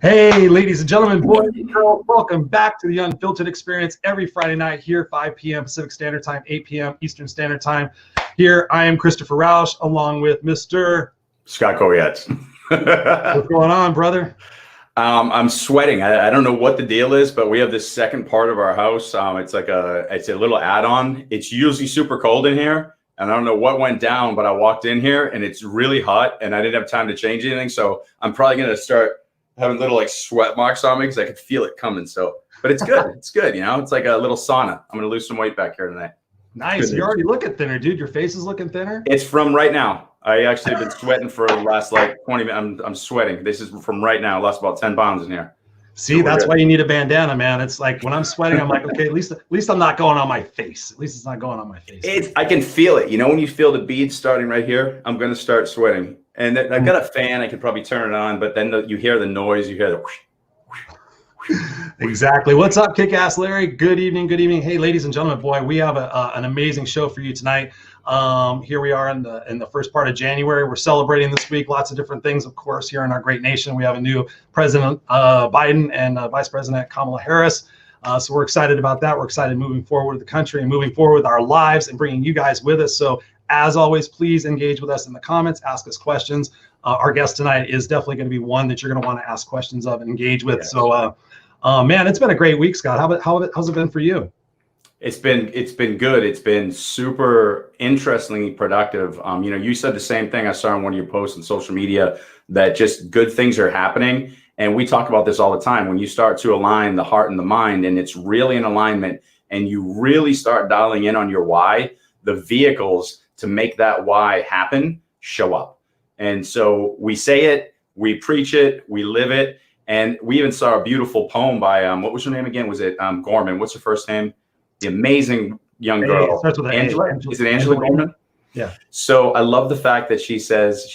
Hey, ladies and gentlemen, boys and girls, welcome back to the Unfiltered Experience every Friday night here, 5 p.m. Pacific Standard Time, 8 p.m. Eastern Standard Time. Here, I am Christopher Rausch, along with Mr. Scott Goyette. What's going on, brother? I'm sweating. I don't know what the deal is, but we have this second part of our house. It's a little add-on. It's usually super cold in here, and I don't know what went down, but I walked in here and it's really hot, and I didn't have time to change anything. So I'm probably gonna start having little like sweat marks on me because I could feel it coming. So, but it's good. It's good. You know, it's like a little sauna. I'm gonna lose some weight back here tonight. Nice. You're already looking thinner, dude. Your face is looking thinner. It's from right now. I actually have been sweating for the last like 20 minutes. I'm sweating. This is from right now. I lost about 10 pounds in here. See, so that's why you need a bandana, man. It's like when I'm sweating, I'm like, okay, at least I'm not going on my face. At least it's not going on my face. I can feel it. You know, when you feel the beads starting right here, I'm going to start sweating. And I've got a fan. I could probably turn it on, but then you hear the noise. You hear the whoosh, whoosh, whoosh. Exactly. What's up, Kick-Ass Larry? Good evening. Good evening. Hey, ladies and gentlemen, boy, we have an amazing show for you tonight. Here we are in the first part of January. We're celebrating this week. Lots of different things, of course, here in our great nation. We have a new President Biden and Vice President Kamala Harris. So we're excited about that. We're excited moving forward with the country and moving forward with our lives and bringing you guys with us. So as always, please engage with us in the comments, ask us questions. Our guest tonight is definitely going to be one that you're going to want to ask questions of and engage with. Yes. So, man, it's been a great week, Scott. How's it been for you? It's been good. It's been super interestingly productive. You know, you said the same thing. I saw on one of your posts on social media that just good things are happening. And we talk about this all the time. When you start to align the heart and the mind, and it's really in alignment, and you really start dialing in on your why, the vehicles to make that why happen show up. And so we say it, we preach it, we live it. And we even saw a beautiful poem by, what was her name again? Was it Gorman? What's her first name? The amazing young girl. Angela. Is it Angela Gorman? Yeah. So I love the fact that she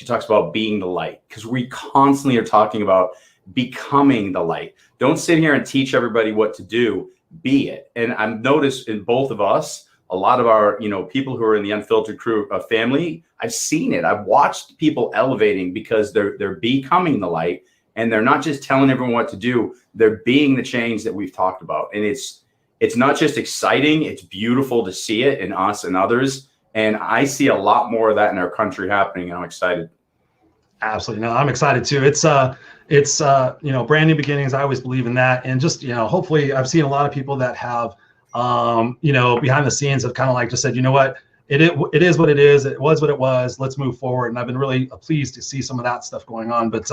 talks about being the light, because we constantly are talking about becoming the light. Don't sit here and teach everybody what to do, be it. And I've noticed in both of us, a lot of our, people who are in the Unfiltered crew family, I've seen it. I've watched people elevating because they're becoming the light, and they're not just telling everyone what to do. They're being the change that we've talked about. And it's not just exciting, it's beautiful to see it in us and others. And I see a lot more of that in our country happening, and I'm excited. Absolutely. No, I'm excited too. It's brand new beginnings. I always believe in that. And just, hopefully I've seen a lot of people that have, behind the scenes have kind of like just said, you know what, it is what it is. It was what it was. Let's move forward. And I've been really pleased to see some of that stuff going on. But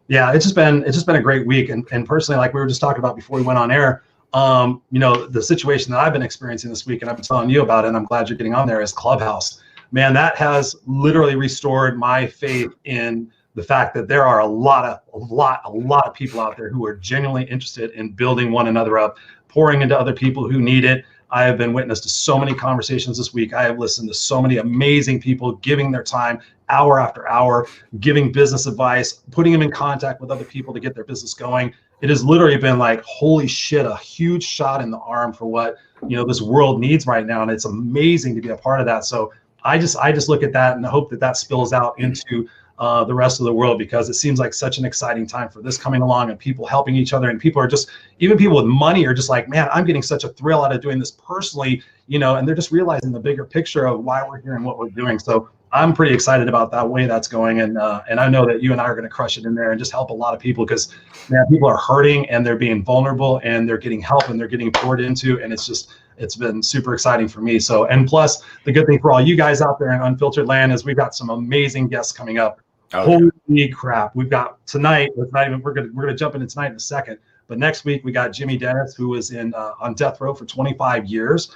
yeah, it's just been a great week. And personally, like we were just talking about before we went on air, the situation that I've been experiencing this week, and I've been telling you about it, and I'm glad you're getting on there, is Clubhouse. Man, that has literally restored my faith in the fact that there are a lot of people out there who are genuinely interested in building one another up, pouring into other people who need it. I have been witness to so many conversations this week. I have listened to so many amazing people giving their time hour after hour, giving business advice, putting them in contact with other people to get their business going. It has literally been like, holy shit, a huge shot in the arm for what, this world needs right now. And it's amazing to be a part of that. So I just look at that and hope that spills out into the rest of the world, because it seems like such an exciting time for this coming along, and people helping each other, and people are just, even people with money are just like, man, I'm getting such a thrill out of doing this personally, and they're just realizing the bigger picture of why we're here and what we're doing. So I'm pretty excited about that way that's going. And I know that you and I are going to crush it in there and just help a lot of people, because man, people are hurting and they're being vulnerable and they're getting help and they're getting poured into. And it's been super exciting for me. So, and plus the good thing for all you guys out there in Unfiltered Land is we've got some amazing guests coming up. Holy crap. We've got tonight, we're going to jump into tonight in a second, but next week we got Jimmy Dennis, who was on death row for 25 years.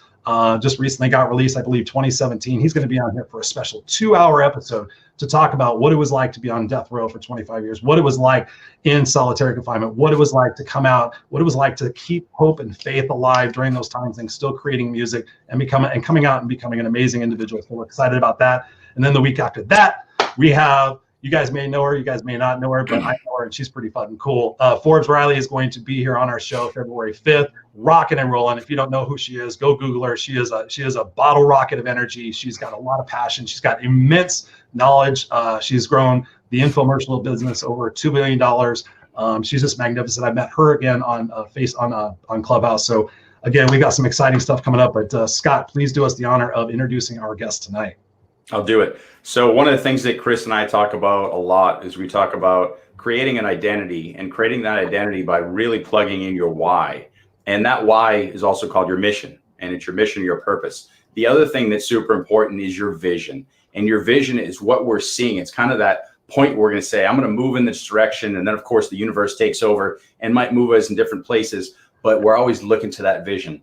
Just recently got released, I believe 2017. He's going to be on here for a special 2-hour episode to talk about what it was like to be on death row for 25 years, what it was like in solitary confinement, what it was like to come out, what it was like to keep hope and faith alive during those times, and still creating music and coming out and becoming an amazing individual. So we're excited about that. And then the week after that, we have, you guys may know her, you guys may not know her, but I know her and she's pretty fucking cool. Forbes Riley is going to be here on our show February 5th, rocking and rolling. If you don't know who she is, go Google her. She is a bottle rocket of energy. She's got a lot of passion. She's got immense knowledge. She's grown the infomercial business over $2 billion. She's just magnificent. I met her again on on Clubhouse. So again, we got some exciting stuff coming up. But Scott, please do us the honor of introducing our guest tonight. I'll do it. So one of the things that Chris and I talk about a lot is we talk about creating an identity, and creating that identity by really plugging in your why. And that why is also called your mission, and it's your mission, your purpose. The other thing that's super important is your vision. And your vision is what we're seeing. It's kind of that point where we're going to say, I'm going to move in this direction. And then, of course, the universe takes over and might move us in different places. But we're always looking to that vision.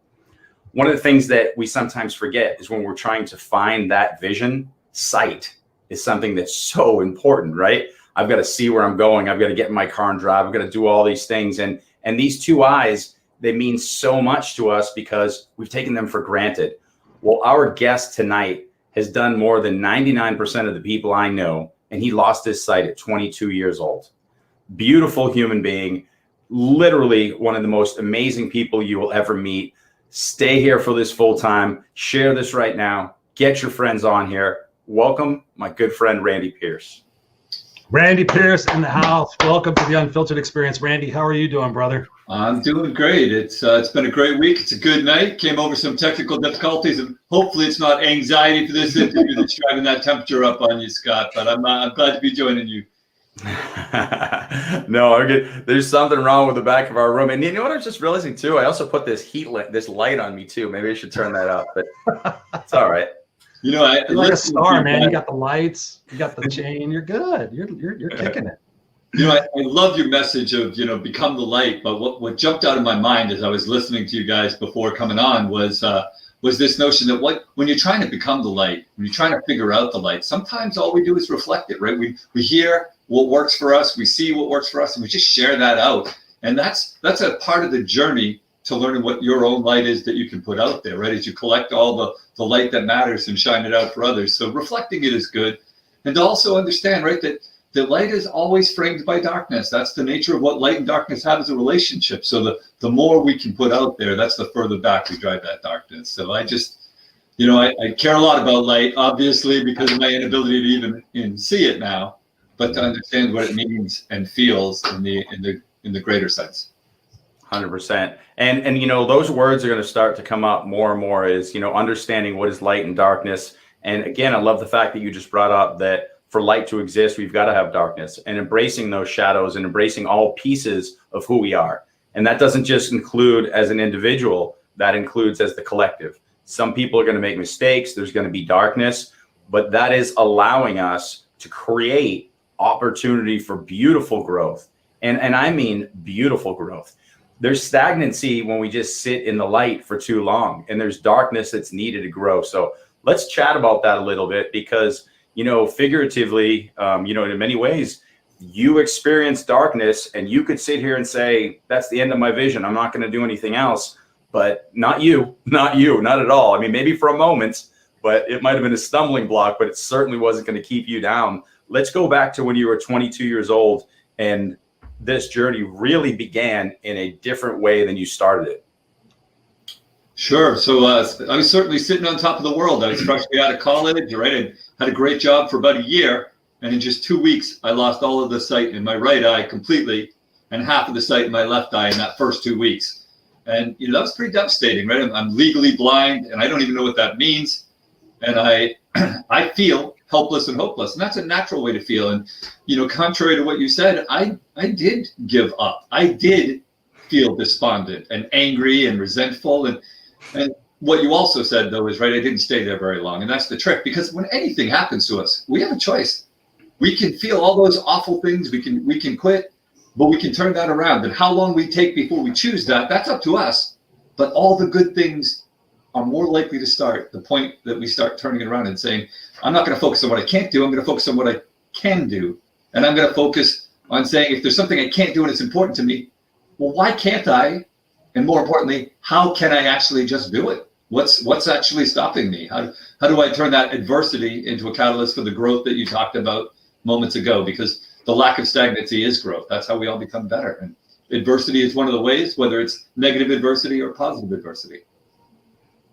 One of the things that we sometimes forget is when we're trying to find that vision, sight is something that's so important, right? I've got to see where I'm going. I've got to get in my car and drive. I've got to do all these things. And these two eyes, they mean so much to us because we've taken them for granted. Well, our guest tonight has done more than 99% of the people I know, and he lost his sight at 22 years old. Beautiful human being, literally one of the most amazing people you will ever meet. Stay here for this full time. Share this right now. Get your friends on here. Welcome, my good friend, Randy Pierce. Randy Pierce in the house. Welcome to the Unfiltered Experience. Randy, how are you doing, brother? I'm doing great. It's been a great week. It's a good night. Came over some technical difficulties, and hopefully it's not anxiety for this interview that's driving that temperature up on you, Scott. But I'm glad to be joining you. No, I'm good. There's something wrong with the back of our room, and you know what I was just realizing too? I also put this this light on me too. Maybe I should turn that up, but it's all right. You know, you're like a star, man. You got the lights, you got the chain. You're good. You're kicking it. You know, I love your message of, become the light. But what jumped out of my mind as I was listening to you guys before coming on was this notion that when you're trying to become the light, when you're trying to figure out the light, sometimes all we do is reflect it, right? We hear what works for us, we see what works for us, and we just share that out. And that's a part of the journey to learning what your own light is that you can put out there, right? As you collect all the light that matters and shine it out for others. So reflecting it is good. And to also understand, right, that the light is always framed by darkness. That's the nature of what light and darkness have as a relationship. So the more we can put out there, that's the further back we drive that darkness. So I just, I care a lot about light, obviously, because of my inability to even see it now, but to understand what it means and feels in the greater sense. 100%. And those words are going to start to come up more and more is, understanding what is light and darkness. And again, I love the fact that you just brought up that for light to exist, we've got to have darkness, and embracing those shadows and embracing all pieces of who we are. And that doesn't just include as an individual, that includes as the collective. Some people are going to make mistakes. There's going to be darkness, but that is allowing us to create opportunity for beautiful growth. And I mean beautiful growth. There's stagnancy when we just sit in the light for too long, and there's darkness that's needed to grow. So let's chat about that a little bit, because figuratively, in many ways, you experience darkness, and you could sit here and say, that's the end of my vision. I'm not going to do anything else. But not at all. I mean, maybe for a moment, but it might've been a stumbling block, but it certainly wasn't going to keep you down. Let's go back to when you were 22 years old, and this journey really began in a different way than you started it. Sure. So I was certainly sitting on top of the world. I was freshly out of college, right? I had a great job for about a year. And in just 2 weeks, I lost all of the sight in my right eye completely, and half of the sight in my left eye in that first 2 weeks. And that was pretty devastating, right? I'm legally blind, and I don't even know what that means. And I feel helpless and hopeless. And that's a natural way to feel. And, contrary to what you said, I did give up. I did feel despondent and angry and resentful. And what you also said, though, is right. I didn't stay there very long. And that's the trick, because when anything happens to us, we have a choice. We can feel all those awful things. We can quit, but we can turn that around. And how long we take before we choose that, that's up to us. But all the good things are more likely to start the point that we start turning it around and saying, I'm not going to focus on what I can't do. I'm going to focus on what I can do. And I'm going to focus on saying, if there's something I can't do and it's important to me, well, why can't I? And more importantly, how can I actually just do it? What's actually stopping me? How do I turn that adversity into a catalyst for the growth that you talked about moments ago? Because the lack of stagnancy is growth. That's how we all become better. And adversity is one of the ways, whether it's negative adversity or positive adversity.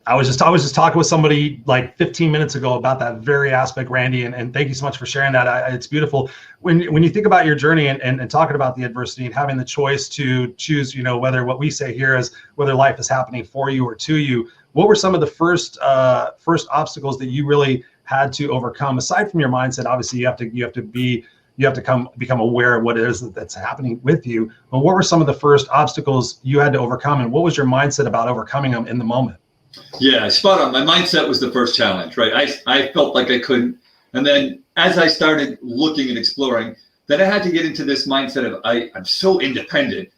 I was just talking with somebody like 15 minutes ago about that very aspect, Randy, and thank you so much for sharing that. It's beautiful when you think about your journey and talking about the adversity and having the choice to choose, whether what we say here is whether life is happening for you or to you. What were some of the first obstacles that you really had to overcome, aside from your mindset? Obviously, you have to become aware of what it is that's happening with you. But what were some of the first obstacles you had to overcome, and what was your mindset about overcoming them in the moment? Yeah, spot on. My mindset was the first challenge, right? I felt like I couldn't. And then as I started looking and exploring, then I had to get into this mindset of I'm so independent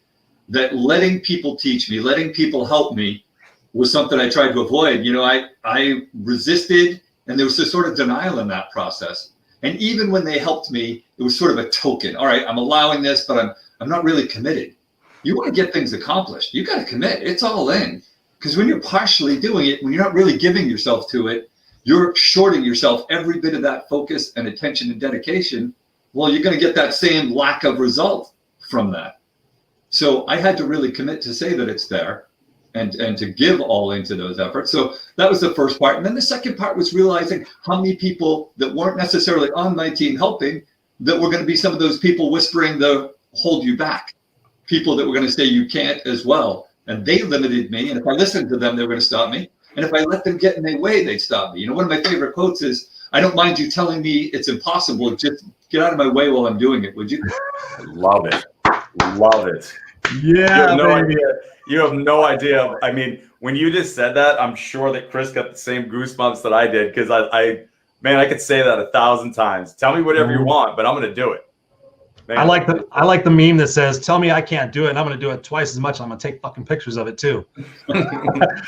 that letting people teach me, letting people help me was something I tried to avoid. I resisted, and there was this sort of denial in that process. And even when they helped me, it was sort of a token. All right, I'm allowing this, but I'm not really committed. You want to get things accomplished, you got to commit. It's all in. Because when you're partially doing it, when you're not really giving yourself to it, you're shorting yourself every bit of that focus and attention and dedication. Well, you're going to get that same lack of result from that. So I had to really commit to say that it's there and to give all into those efforts. So that was the first part. And then the second part was realizing how many people that weren't necessarily on my team helping, that were going to be some of those people whispering the hold you back, people that were going to say you can't as well. And they limited me. And if I listened to them, they were going to stop me. And if I let them get in their way, they'd stop me. One of my favorite quotes is, I don't mind you telling me it's impossible. Just get out of my way while I'm doing it, would you? Love it. Love it. Yeah. You have no idea. I mean, when you just said that, I'm sure that Chris got the same goosebumps that I did, because I could say that 1,000 times. Tell me whatever you want, but I'm going to do it. Man. I like the meme that says, tell me I can't do it, and I'm going to do it twice as much. I'm going to take fucking pictures of it too.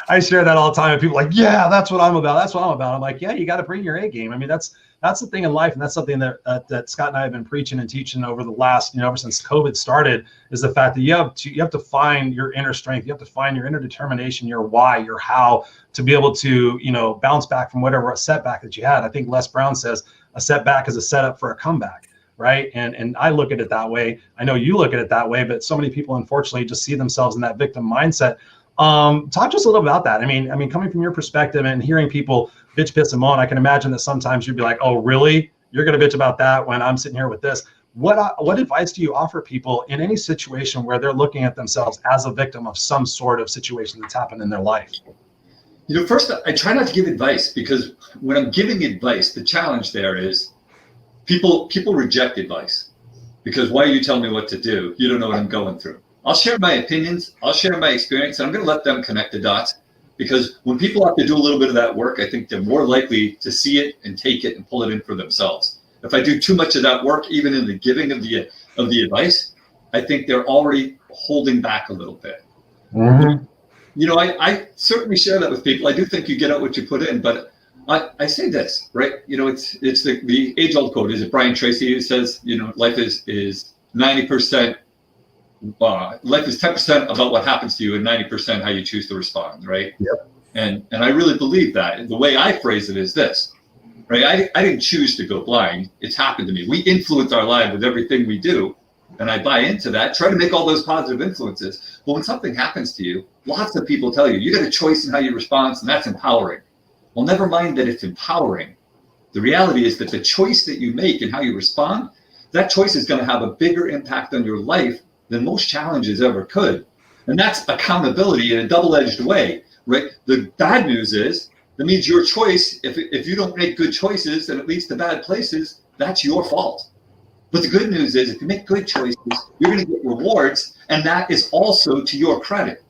I share that all the time, and people are like, yeah, that's what I'm about. That's what I'm about. I'm like, yeah, you got to bring your A game. I mean, that's the thing in life, and that's something that Scott and I have been preaching and teaching over the last, ever since COVID started, is the fact that you have to find your inner strength. You have to find your inner determination, your why, your how, to be able to, bounce back from whatever setback that you had. I think Les Brown says a setback is a setup for a comeback. Right. And I look at it that way. I know you look at it that way, but so many people, unfortunately, just see themselves in that victim mindset. Talk to us a little about that. I mean, coming from your perspective and hearing people bitch, piss, and moan, I can imagine that sometimes you'd be like, oh, really? You're going to bitch about that when I'm sitting here with this? What advice do you offer people in any situation where they're looking at themselves as a victim of some sort of situation that's happened in their life? First, I try not to give advice, because when I'm giving advice, the challenge there is, people reject advice, because why are you telling me what to do? You don't know what I'm going through. I'll share my opinions. I'll share my experience, and I'm going to let them connect the dots, because when people have to do a little bit of that work, I think they're more likely to see it and take it and pull it in for themselves. If I do too much of that work, even in the giving of the advice, I think they're already holding back a little bit. Mm-hmm. I certainly share that with people. I do think you get out what you put in, but I say this, right? It's the age-old quote. Is it Brian Tracy who says, life is 90%, life is 10% about what happens to you and 90% how you choose to respond, right? Yep. And I really believe that. And the way I phrase it is this, right? I didn't choose to go blind. It's happened to me. We influence our life with everything we do. And I buy into that, try to make all those positive influences. But when something happens to you, lots of people tell you, you got a choice in how you respond, and that's empowering. Well, never mind that it's empowering. The reality is that the choice that you make and how you respond, that choice is going to have a bigger impact on your life than most challenges ever could. And that's accountability in a double-edged way, right? The bad news is, that means your choice, if you don't make good choices and it leads to bad places, that's your fault. But the good news is, if you make good choices, you're going to get rewards, and that is also to your credit.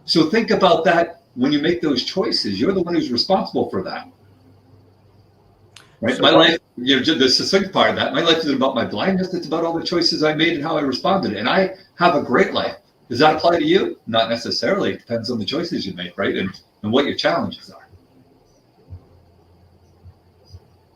So think about that. When you make those choices, you're the one who's responsible for that. Right? So my life, the succinct part of that, my life isn't about my blindness. It's about all the choices I made and how I responded. And I have a great life. Does that apply to you? Not necessarily. It depends on the choices you make, right? And what your challenges are.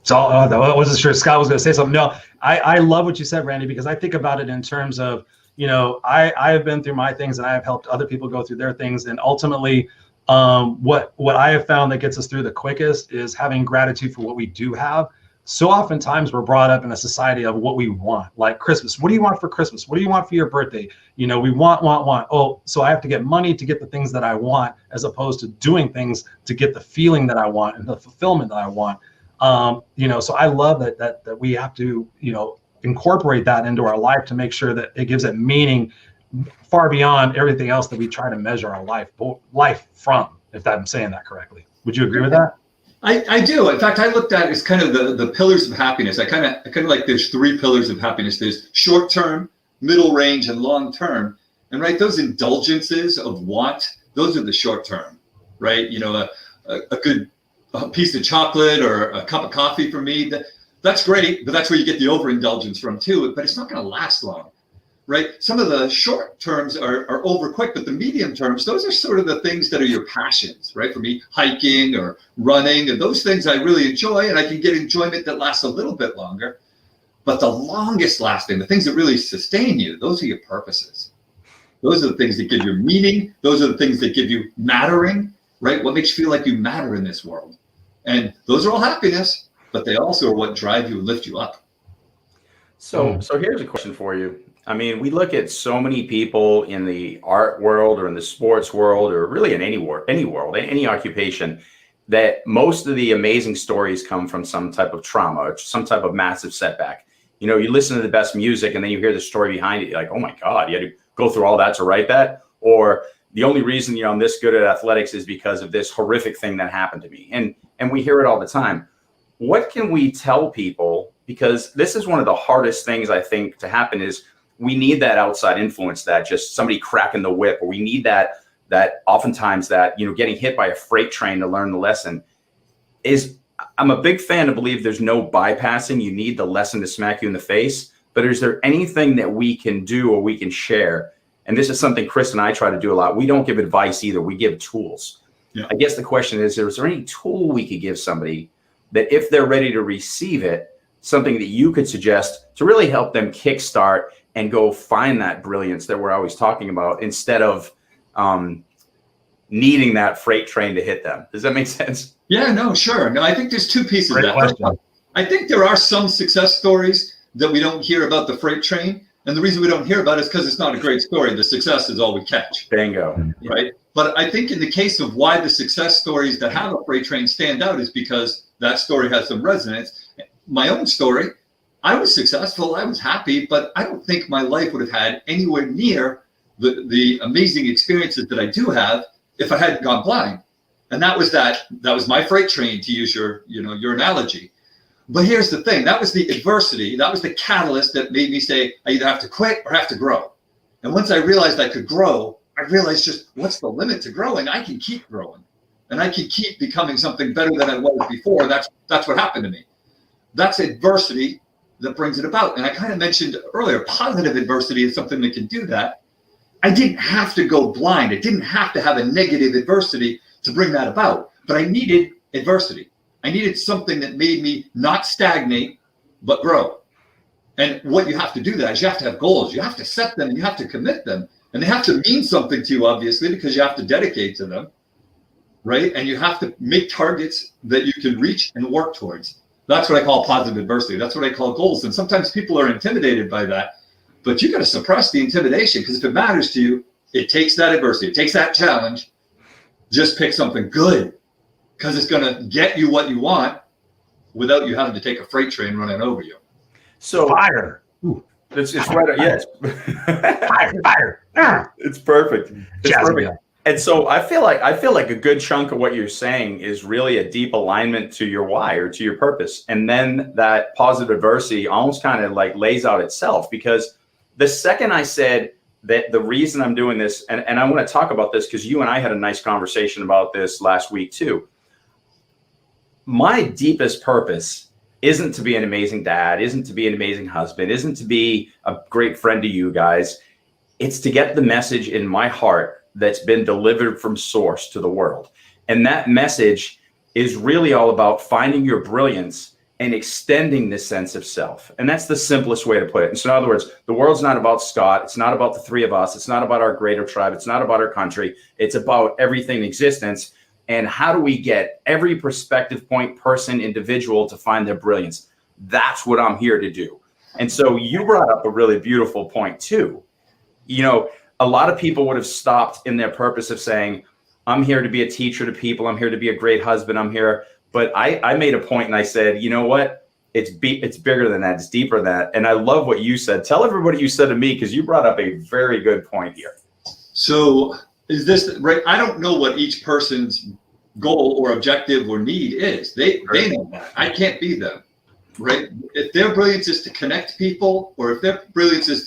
So I wasn't sure Scott was going to say something. No, I love what you said, Randy, because I think about it in terms of, I have been through my things, and I have helped other people go through their things. And ultimately, what I have found that gets us through the quickest is having gratitude for what we do have. so oftentimes we're brought up in a society of what we want, like Christmas. What do you want for Christmas? What do you want for your birthday? You know, we want. Oh, so I have to get money to get the things that I want, as opposed to doing things to get the feeling that I want and the fulfillment that I want. You know, so I love that we have to, you know, incorporate that into our life to make sure that it gives it meaning far beyond everything else that we try to measure our life from, if I'm saying that correctly. Would you agree with that? I do. In fact, I looked at it as kind of the pillars of happiness. I kind of like there's 3 pillars of happiness. There's short term, middle range, and long term. And right, those indulgences of want, those are the short term, right? You know, a good piece of chocolate or a cup of coffee for me, that's great, but that's where you get the overindulgence from too. But it's not going to last long. Right? Some of the short terms are over quick, but the medium terms, those are sort of the things that are your passions, right? For me, hiking or running, and those things I really enjoy, and I can get enjoyment that lasts a little bit longer. But the longest lasting, the things that really sustain you, those are your purposes. Those are the things that give you meaning. Those are the things that give you mattering, right? What makes you feel like you matter in this world? And those are all happiness, but they also are what drive you and lift you up. So here's a question for you. I mean, we look at so many people in the art world or in the sports world or really in any world, any occupation, that most of the amazing stories come from some type of trauma or some type of massive setback. You know, you listen to the best music and then you hear the story behind it. You're like, oh my God, you had to go through all that to write that? Or the only reason, you know, I'm this good at athletics is because of this horrific thing that happened to me. And we hear it all the time. What can we tell people? Because this is one of the hardest things I think to happen is we need that outside influence, that just somebody cracking the whip, or we need that oftentimes that, you know, getting hit by a freight train to learn the lesson. I'm a big fan to believe there's no bypassing. You need the lesson to smack you in the face, but is there anything that we can do or we can share? And this is something Chris and I try to do a lot. We don't give advice either. We give tools. Yeah. I guess the question is there any tool we could give somebody that if they're ready to receive it, something that you could suggest to really help them kickstart and go find that brilliance that we're always talking about, instead of needing that freight train to hit them? Does that make sense? Yeah, no, sure. No, I think there's 2 pieces of that. Question. I think there are some success stories that we don't hear about the freight train. And the reason we don't hear about it is because it's not a great story. The success is all we catch. Bingo. Right? But I think in the case of why the success stories that have a freight train stand out is because that story has some resonance. My own story, I was successful, I was happy, but I don't think my life would have had anywhere near the amazing experiences that I do have if I hadn't gone blind. And that was my freight train, to use your analogy. But here's the thing, that was the adversity, that was the catalyst that made me say, I either have to quit or have to grow. And once I realized I could grow, I realized just what's the limit to growing? I can keep growing and I can keep becoming something better than I was before. That's what happened to me. That's adversity that brings it about. And I kind of mentioned earlier, positive adversity is something that can do that. I didn't have to go blind. I didn't have to have a negative adversity to bring that about, but I needed adversity. I needed something that made me not stagnate, but grow. And what you have to do that is you have to have goals. You have to set them and you have to commit them. And they have to mean something to you, obviously, because you have to dedicate to them, right? And you have to make targets that you can reach and work towards. That's what I call positive adversity. That's what I call goals. And sometimes people are intimidated by that, but you got to suppress the intimidation, because if it matters to you, it takes that adversity, it takes that challenge. Just pick something good, because it's going to get you what you want without you having to take a freight train running over you. So fire. It's right. Yes. Fire. It's perfect. It's perfect. And so I feel like a good chunk of what you're saying is really a deep alignment to your why or to your purpose. And then that positive adversity almost kind of like lays out itself, because the second I said that the reason I'm doing this, and I want to talk about this because you and I had a nice conversation about this last week too. My deepest purpose isn't to be an amazing dad, isn't to be an amazing husband, isn't to be a great friend to you guys. It's to get the message in my heart that's been delivered from source to the world. And that message is really all about finding your brilliance and extending this sense of self. And that's the simplest way to put it. And so in other words, the world's not about Scott. It's not about the 3 of us. It's not about our greater tribe. It's not about our country. It's about everything in existence. And how do we get every perspective point, person, individual to find their brilliance? That's what I'm here to do. And so you brought up a really beautiful point too. You know, a lot of people would have stopped in their purpose of saying, I'm here to be a teacher to people. I'm here to be a great husband. I'm here. But I made a point and I said, you know what? It's bigger than that. It's deeper than that. And I love what you said. Tell everybody you said to me, because you brought up a very good point here. So is this right? I don't know what each person's goal or objective or need is. They know that. I can't be them, right? If their brilliance is to connect people, or if their brilliance is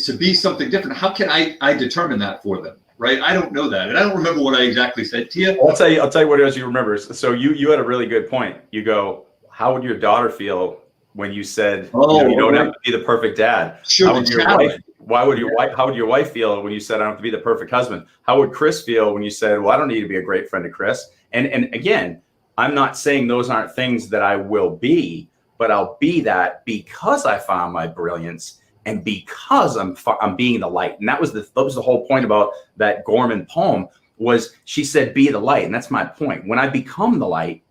to be something different, how can I determine that for them, right? I don't know that, and I don't remember what I exactly said to you. I'll tell you what else you remember. So you had a really good point. You go, how would your daughter feel when you said, you don't have to be the perfect dad? Sure. How would your wife? How would your wife feel when you said, I don't have to be the perfect husband? How would Chris feel when you said, well, I don't need to be a great friend to Chris? And again, I'm not saying those aren't things that I will be, but I'll be that because I found my brilliance and because I'm being the light. And that was the whole point about that Gorman poem. Was she said, be the light. And that's my point. When I become the light,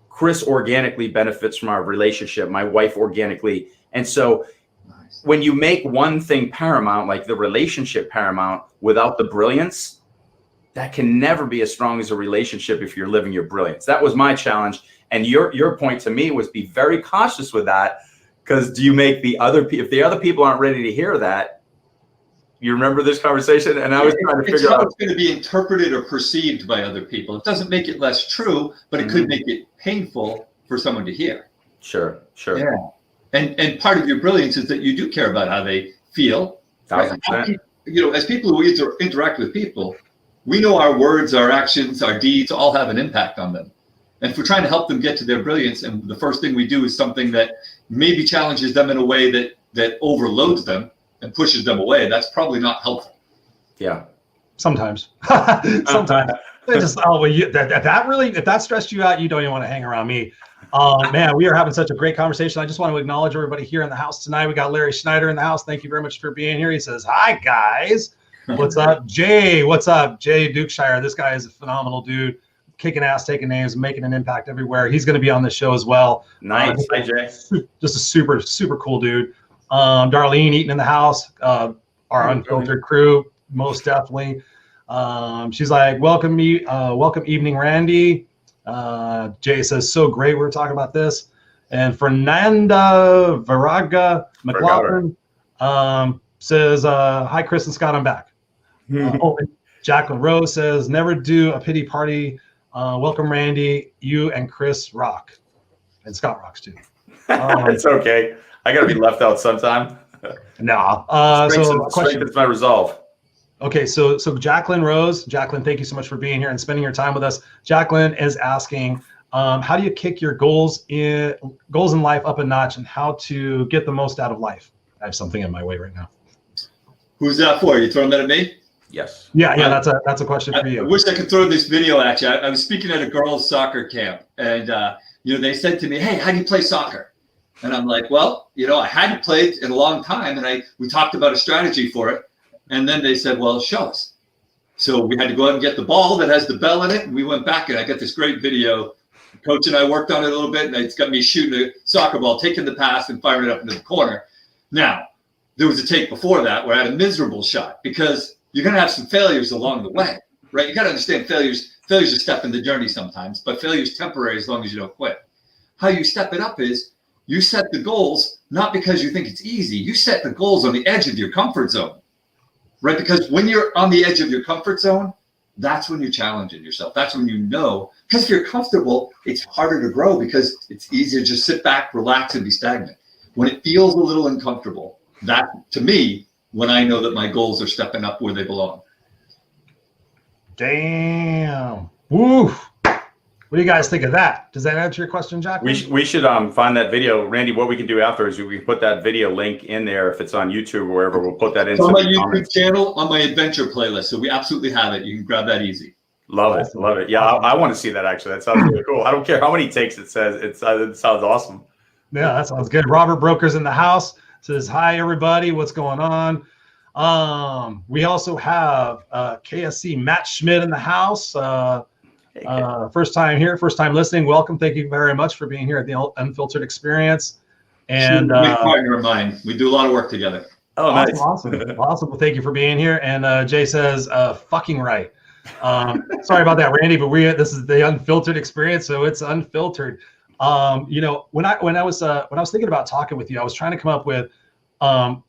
Chris organically benefits from our relationship, my wife organically. And so when you make one thing paramount, like the relationship paramount, without the brilliance, that can never be as strong as a relationship if you're living your brilliance. That was my challenge. And your point to me was be very cautious with that, because do you make if the other people aren't ready to hear that? You remember this conversation? And I was trying to figure out. It's going to be interpreted or perceived by other people. It doesn't make it less true, but it could make it painful for someone to hear. Sure. Yeah. And part of your brilliance is that you do care about how they feel. Right? As people who interact with people, we know our words, our actions, our deeds all have an impact on them. And if we're trying to help them get to their brilliance, and the first thing we do is something that maybe challenges them in a way that overloads them and pushes them away, that's probably not helpful. Yeah. Sometimes. Sometimes. If that stressed you out, you don't even want to hang around me. Man, we are having such a great conversation. I just want to acknowledge everybody here in the house tonight. We got Larry Schneider in the house. Thank you very much for being here. He says, hi, guys. What's up? Jay, what's up? Jay Dukeshire. This guy is a phenomenal dude. Kicking ass, taking names, making an impact everywhere. He's going to be on this show as well. Nice. Hi, Jay. Just a super, super cool dude. Darlene Eaton in the house. Our Unfiltered crew, most definitely. She's like, welcome evening, Randy. Jay says, so great. We were talking about this. And Fernanda Varaga McLaughlin says, hi, Chris and Scott, I'm back. And Jacqueline Rose says, never do a pity party. Welcome, Randy. You and Chris rock. And Scott rocks too. It's okay. I got to be left out sometime. No. Strength is my resolve. Okay, so Jacqueline Rose. Jacqueline, thank you so much for being here and spending your time with us. Jacqueline is asking, how do you kick your goals in life up a notch, and how to get the most out of life? I have something in my way right now. Who's that for? You throwing that at me? Yes. Yeah, that's a question for you. I wish I could throw this video at you. I was speaking at a girls' soccer camp, and they said to me, "Hey, how do you play soccer?" And I'm like, "Well, I hadn't played in a long time, and we talked about a strategy for it." And then they said, "Well, show us." So we had to go out and get the ball that has the bell in it, and we went back, and I got this great video. Coach and I worked on it a little bit, and it's got me shooting a soccer ball, taking the pass, and firing it up into the corner. Now, there was a take before that where I had a miserable shot, because you're going to have some failures along the way, right? You got to understand failures are a step in the journey sometimes, but failure is temporary as long as you don't quit. How you step it up is you set the goals, not because you think it's easy. You set the goals on the edge of your comfort zone, right? Because when you're on the edge of your comfort zone, that's when you're challenging yourself. That's when because if you're comfortable, it's harder to grow, because it's easier to just sit back, relax, and be stagnant. When it feels a little uncomfortable, that, to me, when I know that my goals are stepping up where they belong. Damn. Woo. What do you guys think of that? Does that answer your question, Jack? We should find that video. Randy, what we can do after is we can put that video link in there. If it's on YouTube or wherever, we'll put that in. On my YouTube channel, on my adventure playout. So we absolutely have it. You can grab that easy. Love it. Love it. Yeah, I want to see that, actually. That sounds really cool. I don't care how many takes it says. It sounds awesome. Yeah, that sounds good. Robert Broker's in the house. Says, hi, everybody. What's going on? We also have KSC Matt Schmidt in the house. First time here, first time listening. Welcome. Thank you very much for being here at the Unfiltered Experience. And my partner of mine, we do a lot of work together. Oh, awesome, nice. Awesome. Well, thank you for being here. And Jay says, fucking right. Sorry about that, Randy, but this is the Unfiltered Experience, so it's unfiltered. You know, when I was thinking about talking with you, I was trying to come up with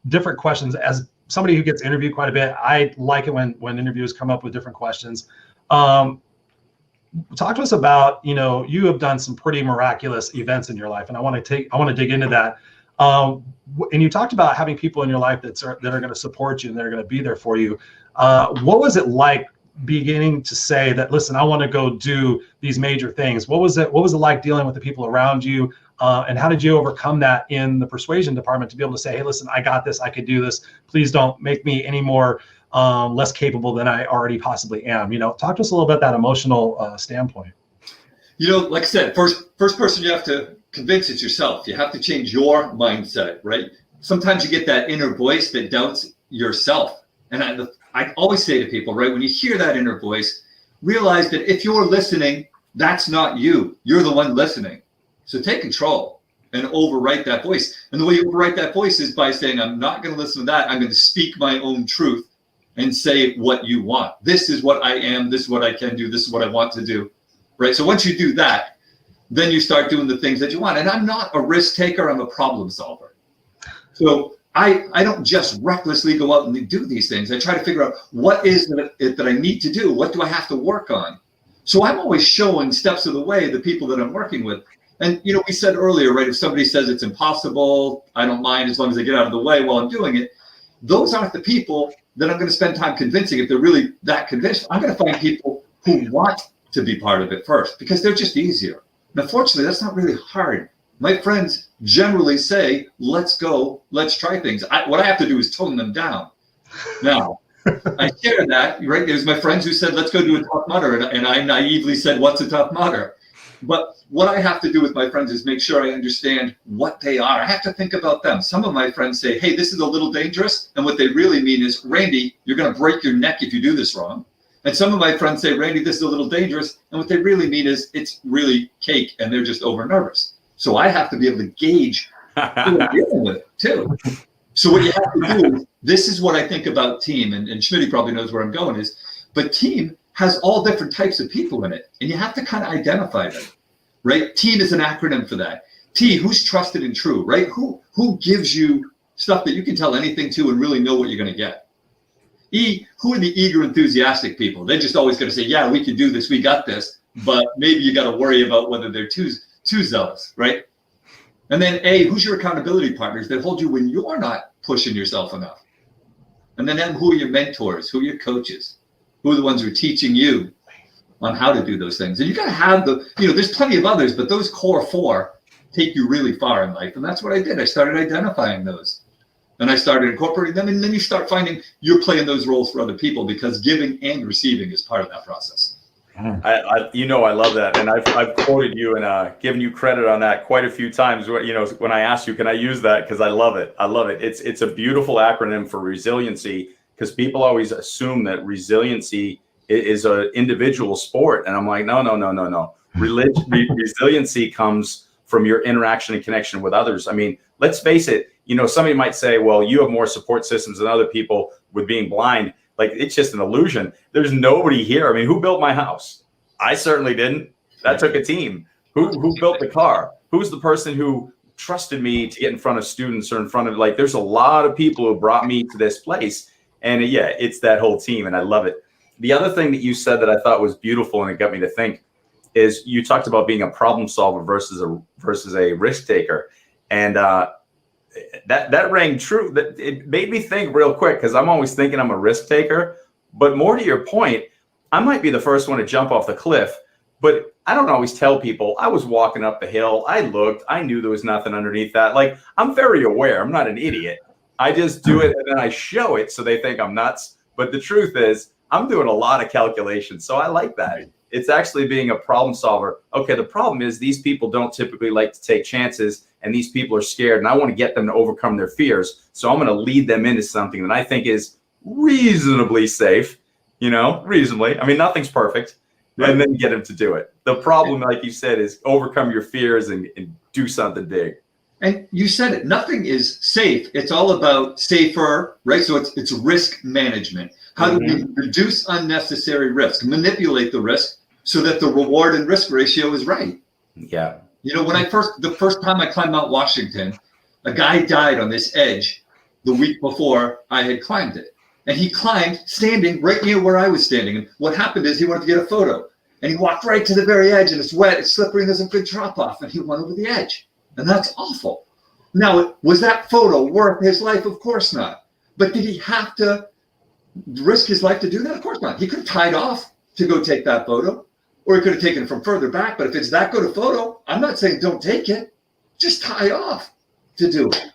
different questions. As somebody who gets interviewed quite a bit, I like it when interviewers come up with different questions. Talk to us about, you know, you have done some pretty miraculous events in your life, and I want to dig into that. And you talked about having people in your life that are going to support you and they're going to be there for you. What was it like beginning to say that, listen, I want to go do these major things? What was it like dealing with the people around you? And how did you overcome that in the persuasion department to be able to say, hey, listen, I got this, I could do this. Please don't make me any more less capable than I already possibly am. You know, talk to us a little bit that emotional standpoint. You know, like I said, first person you have to convince is yourself. You have to change your mindset, right? Sometimes you get that inner voice that doubts yourself. And I always say to people, right, when you hear that inner voice, realize that if you're listening, that's not you. You're the one listening. So take control and overwrite that voice. And the way you overwrite that voice is by saying, I'm not going to listen to that. I'm going to speak my own truth and say what you want. This is what I am. This is what I can do. This is what I want to do. Right? So once you do that, then you start doing the things that you want. And I'm not a risk taker. I'm a problem solver. So I don't just recklessly go out and do these things. I try to figure out what is it that I need to do? What do I have to work on? So I'm always showing steps of the way the people that I'm working with. And, you know, we said earlier, right, if somebody says it's impossible, I don't mind as long as they get out of the way while I'm doing it. Those aren't the people that I'm going to spend time convincing. If they're really that convinced, I'm going to find people who want to be part of it first because they're just easier. And unfortunately, that's not really hard. My friends generally say, let's go, let's try things. What I have to do is tone them down. Now, I share that, right? There's my friends who said, let's go do a Tough Mudder. And I naively said, what's a Tough Mudder? But what I have to do with my friends is make sure I understand what they are. I have to think about them. Some of my friends say, hey, this is a little dangerous. And what they really mean is, Randy, you're going to break your neck if you do this wrong. And some of my friends say, Randy, this is a little dangerous. And what they really mean is it's really cake and they're just over nervous. So I have to be able to gauge who I'm dealing with too. So what you have to do is, this is what I think about team. And Schmitty probably knows where I'm going is, but team has all different types of people in it. And you have to kind of identify them, right? Team is an acronym for that. T, who's trusted and true, right? Who gives you stuff that you can tell anything to and really know what you're going to get? E, who are the eager, enthusiastic people? They're just always going to say, yeah, we can do this, we got this. But maybe you got to worry about whether they're too zealous, right? And then A, who's your accountability partners that hold you when you're not pushing yourself enough? And then M, who are your mentors? Who are your coaches? Who are the ones who are teaching you on how to do those things? And you got to have there's plenty of others, but those core four take you really far in life. And that's what I did. I started identifying those. And I started incorporating them. And then you start finding you're playing those roles for other people because giving and receiving is part of that process. I love that, and I've quoted you and given you credit on that quite a few times. You know, when I asked you, can I use that? Because I love it. I love it. It's a beautiful acronym for resiliency because people always assume that resiliency is an individual sport, and I'm like, no. Resiliency comes from your interaction and connection with others. I mean, let's face it. You know, somebody might say, well, you have more support systems than other people with being blind. Like, it's just an illusion. There's nobody here. I mean, who built my house? I certainly didn't. That took a team. Who built the car? Who's the person who trusted me to get in front of students or in front of, like, there's a lot of people who brought me to this place. And yeah, it's that whole team, and I love it. The other thing that you said that I thought was beautiful and it got me to think is you talked about being a problem solver versus a risk taker. And that rang true. That it made me think real quick because I'm always thinking I'm a risk taker. But more to your point, I might be the first one to jump off the cliff, but I don't always tell people. I was walking up the hill. I looked. I knew there was nothing underneath that. Like, I'm very aware. I'm not an idiot. I just do it and then I show it so they think I'm nuts. But the truth is, I'm doing a lot of calculations. So I like that. It's actually being a problem solver. Okay, the problem is these people don't typically like to take chances. And these people are scared, and I want to get them to overcome their fears. So I'm going to lead them into something that I think is reasonably safe, reasonably. I mean, nothing's perfect. and then get him to do it. The problem, like you said, is overcome your fears and do something big. And you said it, nothing is safe. It's all about safer, right? So it's risk management. How do we reduce unnecessary risk, manipulate the risk so that the reward and risk ratio is right? Yeah. You know, the first time I climbed Mount Washington, a guy died on this edge the week before I had climbed it. And he climbed standing right near where I was standing. And what happened is he wanted to get a photo. And he walked right to the very edge, and it's wet, it's slippery, and there's a big drop off, and he went over the edge. And that's awful. Now, was that photo worth his life? Of course not. But did he have to risk his life to do that? Of course not. He could have tied off to go take that photo, or he could have taken it from further back. But if it's that good a photo, I'm not saying don't take it. Just tie off to do it,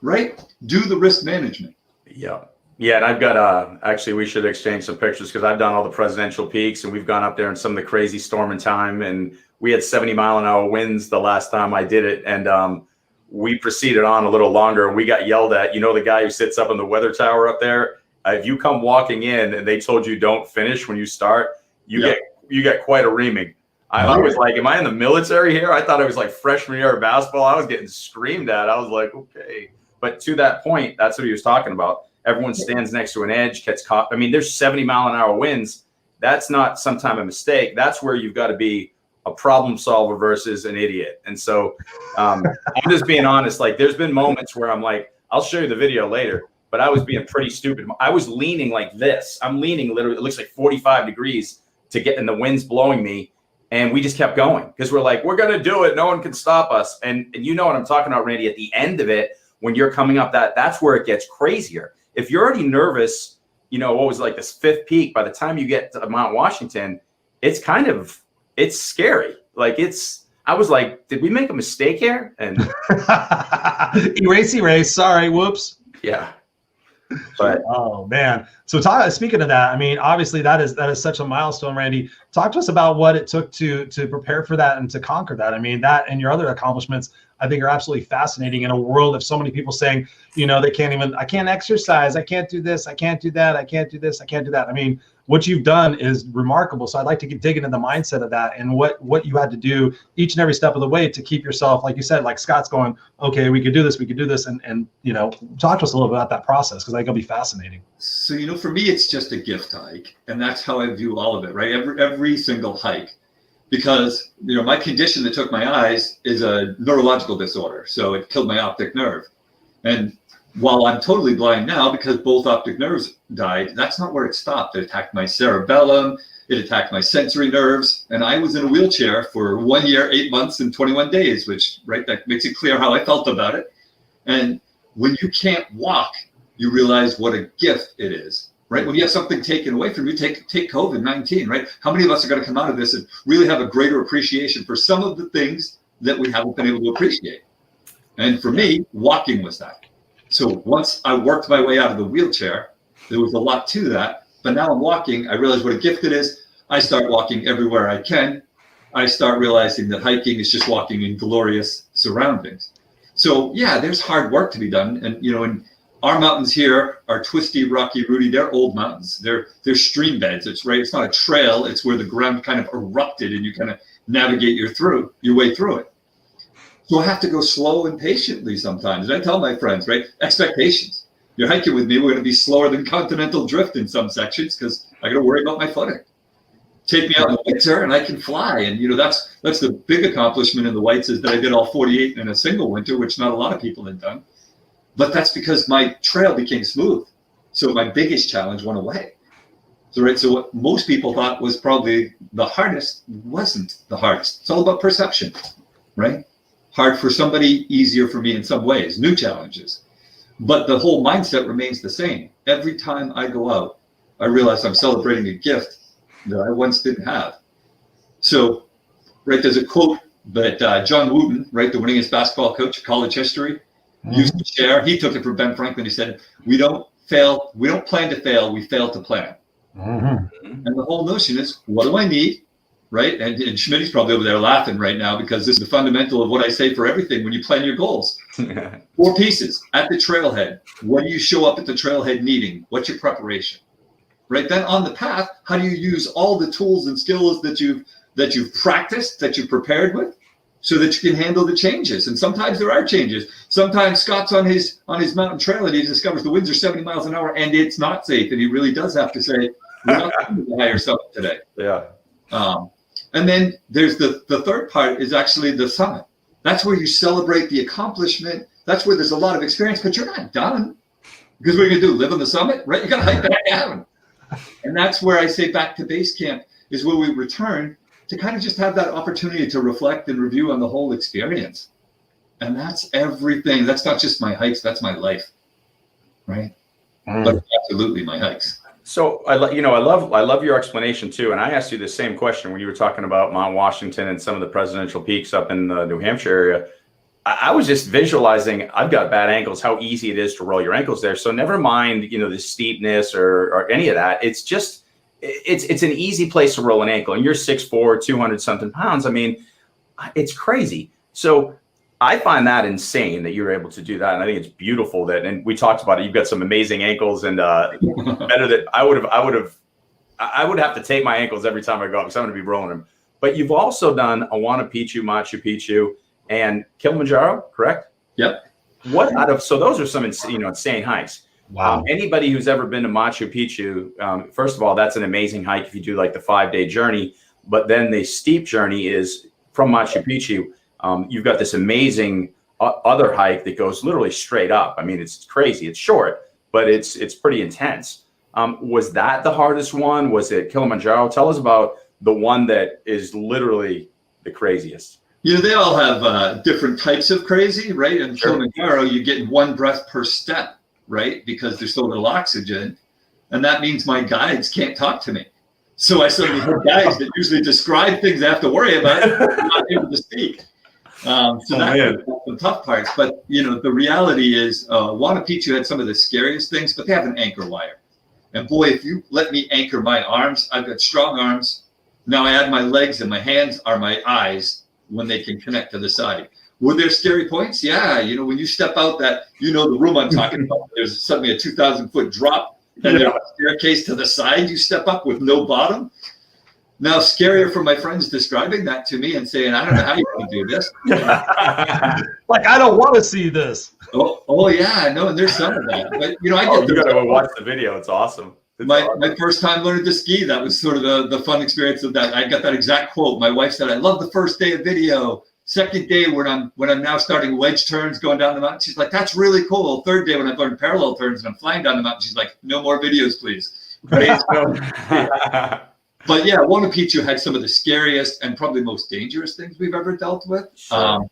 right? Do the risk management. Yeah. Yeah, and I've got actually we should exchange some pictures because I've done all the presidential peaks and we've gone up there in some of the crazy storming time, and we had 70-mile-an-hour winds the last time I did it, and we proceeded on a little longer and we got yelled at. You know, the guy who sits up in the weather tower up there, if you come walking in and they told you don't finish when you start, you get quite a reaming. I was like, am I in the military here? I thought it was like freshman year of basketball. I was getting screamed at. I was like, okay. But to that point, that's what he was talking about. Everyone stands next to an edge, gets caught. I mean, there's 70-mile-an-hour winds. That's not sometime a mistake. That's where you've got to be a problem solver versus an idiot. And so I'm just being honest. Like, there's been moments where I'm like, I'll show you the video later, but I was being pretty stupid. I was leaning like this. I'm leaning literally, it looks like 45 degrees to get, and the wind's blowing me. And we just kept going because we're like, we're going to do it. No one can stop us. And you know what I'm talking about, Randy, at the end of it, when you're coming up, that's where it gets crazier. If you're already nervous, you know, what was like this fifth peak, by the time you get to Mount Washington, it's scary. Like I was like, did we make a mistake here? And erase, sorry, whoops. Yeah. But oh man. So speaking of that, I mean, obviously that is such a milestone, Randy. Talk to us about what it took to prepare for that and to conquer that. I mean, that and your other accomplishments, I think, are absolutely fascinating in a world of so many people saying, you know, I can't exercise, I can't do this, I can't do that, I can't do this, I can't do that. I mean, what you've done is remarkable. So I'd like to dig into the mindset of that and what you had to do each and every step of the way to keep yourself, like you said, like Scott's going, okay, we could do this, and you know, talk to us a little bit about that process, because I think it'll be fascinating. So, you know, for me, it's just a gift hike, and that's how I view all of it, right? Every single hike. Because, you know, my condition that took my eyes is a neurological disorder. So it killed my optic nerve. And while I'm totally blind now because both optic nerves died, that's not where it stopped. It attacked my cerebellum, it attacked my sensory nerves. And I was in a wheelchair for 1 year, 8 months, and 21 days, which, right, that makes it clear how I felt about it. And when you can't walk, you realize what a gift it is. Right? When you have something taken away from you, take COVID-19, right? How many of us are going to come out of this and really have a greater appreciation for some of the things that we haven't been able to appreciate? And for me, walking was that. So once I worked my way out of the wheelchair, there was a lot to that. But now I'm walking, I realize what a gift it is. I start walking everywhere I can. I start realizing that hiking is just walking in glorious surroundings. So yeah, there's hard work to be done. And, you know, our mountains here are twisty, rocky, rooty. They're old mountains. They're stream beds. It's right. It's not a trail. It's where the ground kind of erupted and you kind of navigate your way through it. So I have to go slow and patiently sometimes. And I tell my friends, right, expectations. You're hiking with me, we're going to be slower than continental drift in some sections because I got to worry about my footing. Take me out in the winter and I can fly. And, you know, that's the big accomplishment in the Whites, is that I did all 48 in a single winter, which not a lot of people had done. But that's because my trail became smooth. So my biggest challenge went away. So, right, so what most people thought was probably the hardest wasn't the hardest. It's all about perception, right? Hard for somebody, easier for me in some ways, new challenges. But the whole mindset remains the same. Every time I go out, I realize I'm celebrating a gift that I once didn't have. So, right, there's a quote that John Wooten, right, the winningest basketball coach of college history, used to share. He took it from Ben Franklin. He said, we don't plan to fail, we fail to plan. And the whole notion is, what do I need, right? And Schmidt's probably over there laughing right now because this is the fundamental of what I say for everything when you plan your goals. 4 pieces at the trailhead. What do you show up at the trailhead needing? What's your preparation? right? Then on the path, how do you use all the tools and skills that you've practiced, that you've prepared with, so that you can handle the changes? And sometimes there are changes. Sometimes Scott's on his mountain trail and he discovers the winds are 70 miles an hour and it's not safe, and he really does have to say, we're not going to the higher summit today. Yeah. And then there's the third part is actually the summit. That's where you celebrate the accomplishment. That's where there's a lot of experience, but you're not done. Because what are you going to do? Live on the summit, right? You got to hike back down. And that's where I say back to base camp is where we return to kind of just have that opportunity to reflect and review on the whole experience. And that's everything. That's not just my hikes, that's my life, right? But absolutely my hikes. So I love your explanation too. And I asked you the same question when you were talking about Mount Washington and some of the presidential peaks up in the New Hampshire area. I was just visualizing, I've got bad ankles, how easy it is to roll your ankles there. So never mind, the steepness or any of that. It's just, it's an easy place to roll an ankle. And you're 6'4", 200 something pounds. I mean, it's crazy. So I find that insane that you're able to do that. And I think it's beautiful and we talked about it. You've got some amazing ankles, and better that I would have to tape my ankles every time I go up because I'm going to be rolling them. But you've also done Machu Picchu, and Kilimanjaro, correct? Yep. So those are some insane hikes. Wow. Anybody who's ever been to Machu Picchu, first of all, that's an amazing hike if you do like the 5-day journey. But then the steep journey is from Machu Picchu. You've got this amazing other hike that goes literally straight up. I mean, it's crazy. It's short, but it's pretty intense. Was that the hardest one? Was it Kilimanjaro? Tell us about the one that is literally the craziest. They all have different types of crazy, right? In Kilimanjaro, you get 1 breath per step, right? Because there's so little oxygen. And that means my guides can't talk to me. So I suddenly have guides that usually describe things I have to worry about, I'm not able to speak. That's the tough parts. But, the reality is Machu Picchu had some of the scariest things, but they have an anchor wire. And boy, if you let me anchor my arms, I've got strong arms. Now I add my legs, and my hands are my eyes when they can connect to the side. Were there scary points? Yeah. When you step out the room I'm talking about, there's suddenly a 2,000-foot drop and there's a staircase to the side you step up with no bottom. Now, scarier for my friends describing that to me and saying, I don't know how you're going to do this. Like, I don't want to see this. Oh yeah, no, and there's some of that. But, you got to watch the video. It's awesome. My first time learning to ski, that was sort of the fun experience of that. I got that exact quote. My wife said, I love the first day of video. Second day when I'm now starting wedge turns going down the mountain, she's like, that's really cool. Third day when I've learned parallel turns and I'm flying down the mountain, she's like, no more videos, please. Right? But yeah, Machu Picchu had some of the scariest and probably most dangerous things we've ever dealt with. Sure.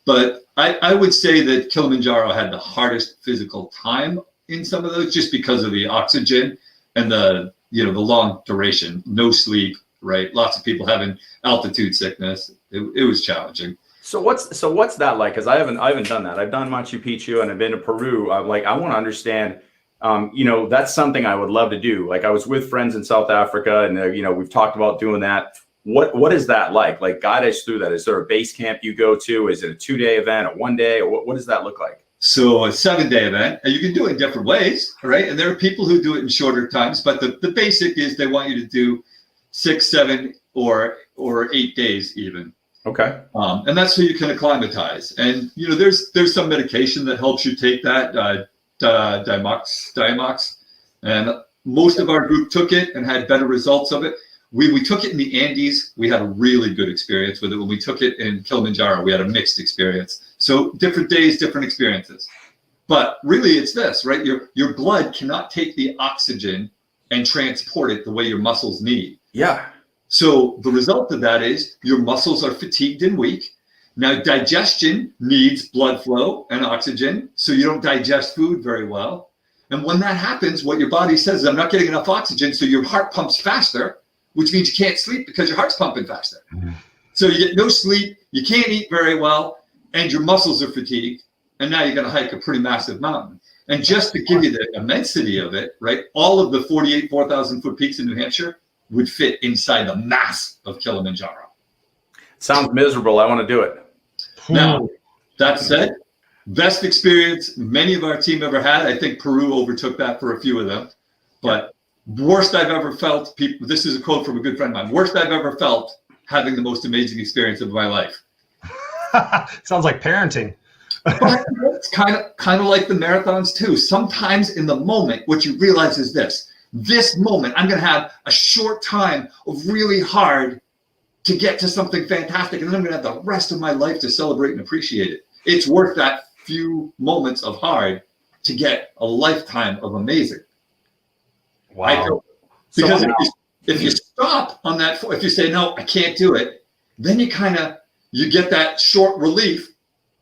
But I would say that Kilimanjaro had the hardest physical time in some of those, just because of the oxygen and the long duration, no sleep, right? Lots of people having altitude sickness. It was challenging. So what's that like? Because I haven't done that. I've done Machu Picchu and I've been to Peru. I want to understand. That's something I would love to do. Like, I was with friends in South Africa, and we've talked about doing that. What is that like? Like, guide us through that. Is there a base camp you go to? Is it a 2-day event, a 1 day? Or what does that look like? So a 7-day event, and you can do it in different ways, right? And there are people who do it in shorter times, but the basic is they want you to do 6, 7, or 8 days even. Okay. And that's so you can acclimatize. And there's some medication that helps you take that, Diamox, and most of our group took it and had better results of it. We took it in the Andes. We had a really good experience with it. When we took it in Kilimanjaro, we had a mixed experience. So different days, different experiences. But really, it's this, right? Your blood cannot take the oxygen and transport it the way your muscles need. Yeah. So the result of that is your muscles are fatigued and weak. Now, digestion needs blood flow and oxygen, so you don't digest food very well. And when that happens, what your body says is, I'm not getting enough oxygen, so your heart pumps faster, which means you can't sleep because your heart's pumping faster. Mm-hmm. So you get no sleep, you can't eat very well, and your muscles are fatigued, and now you're going to hike a pretty massive mountain. And just to give you the immensity of it, right, all of the 4,000-foot peaks in New Hampshire would fit inside the mass of Kilimanjaro. Sounds miserable. I want to do it. Now, that said, best experience many of our team ever had. I think Peru overtook that for a few of them. But Worst I've ever felt, people, this is a quote from a good friend of mine, worst I've ever felt, having the most amazing experience of my life. Sounds like parenting. But it's kind of like the marathons too. Sometimes in the moment, what you realize is this moment, I'm going to have a short time of really hard to get to something fantastic, and then I'm going to have the rest of my life to celebrate and appreciate it. It's worth that few moments of hard to get a lifetime of amazing. Wow. Because if you stop on that, if you say, no, I can't do it, then you get that short relief,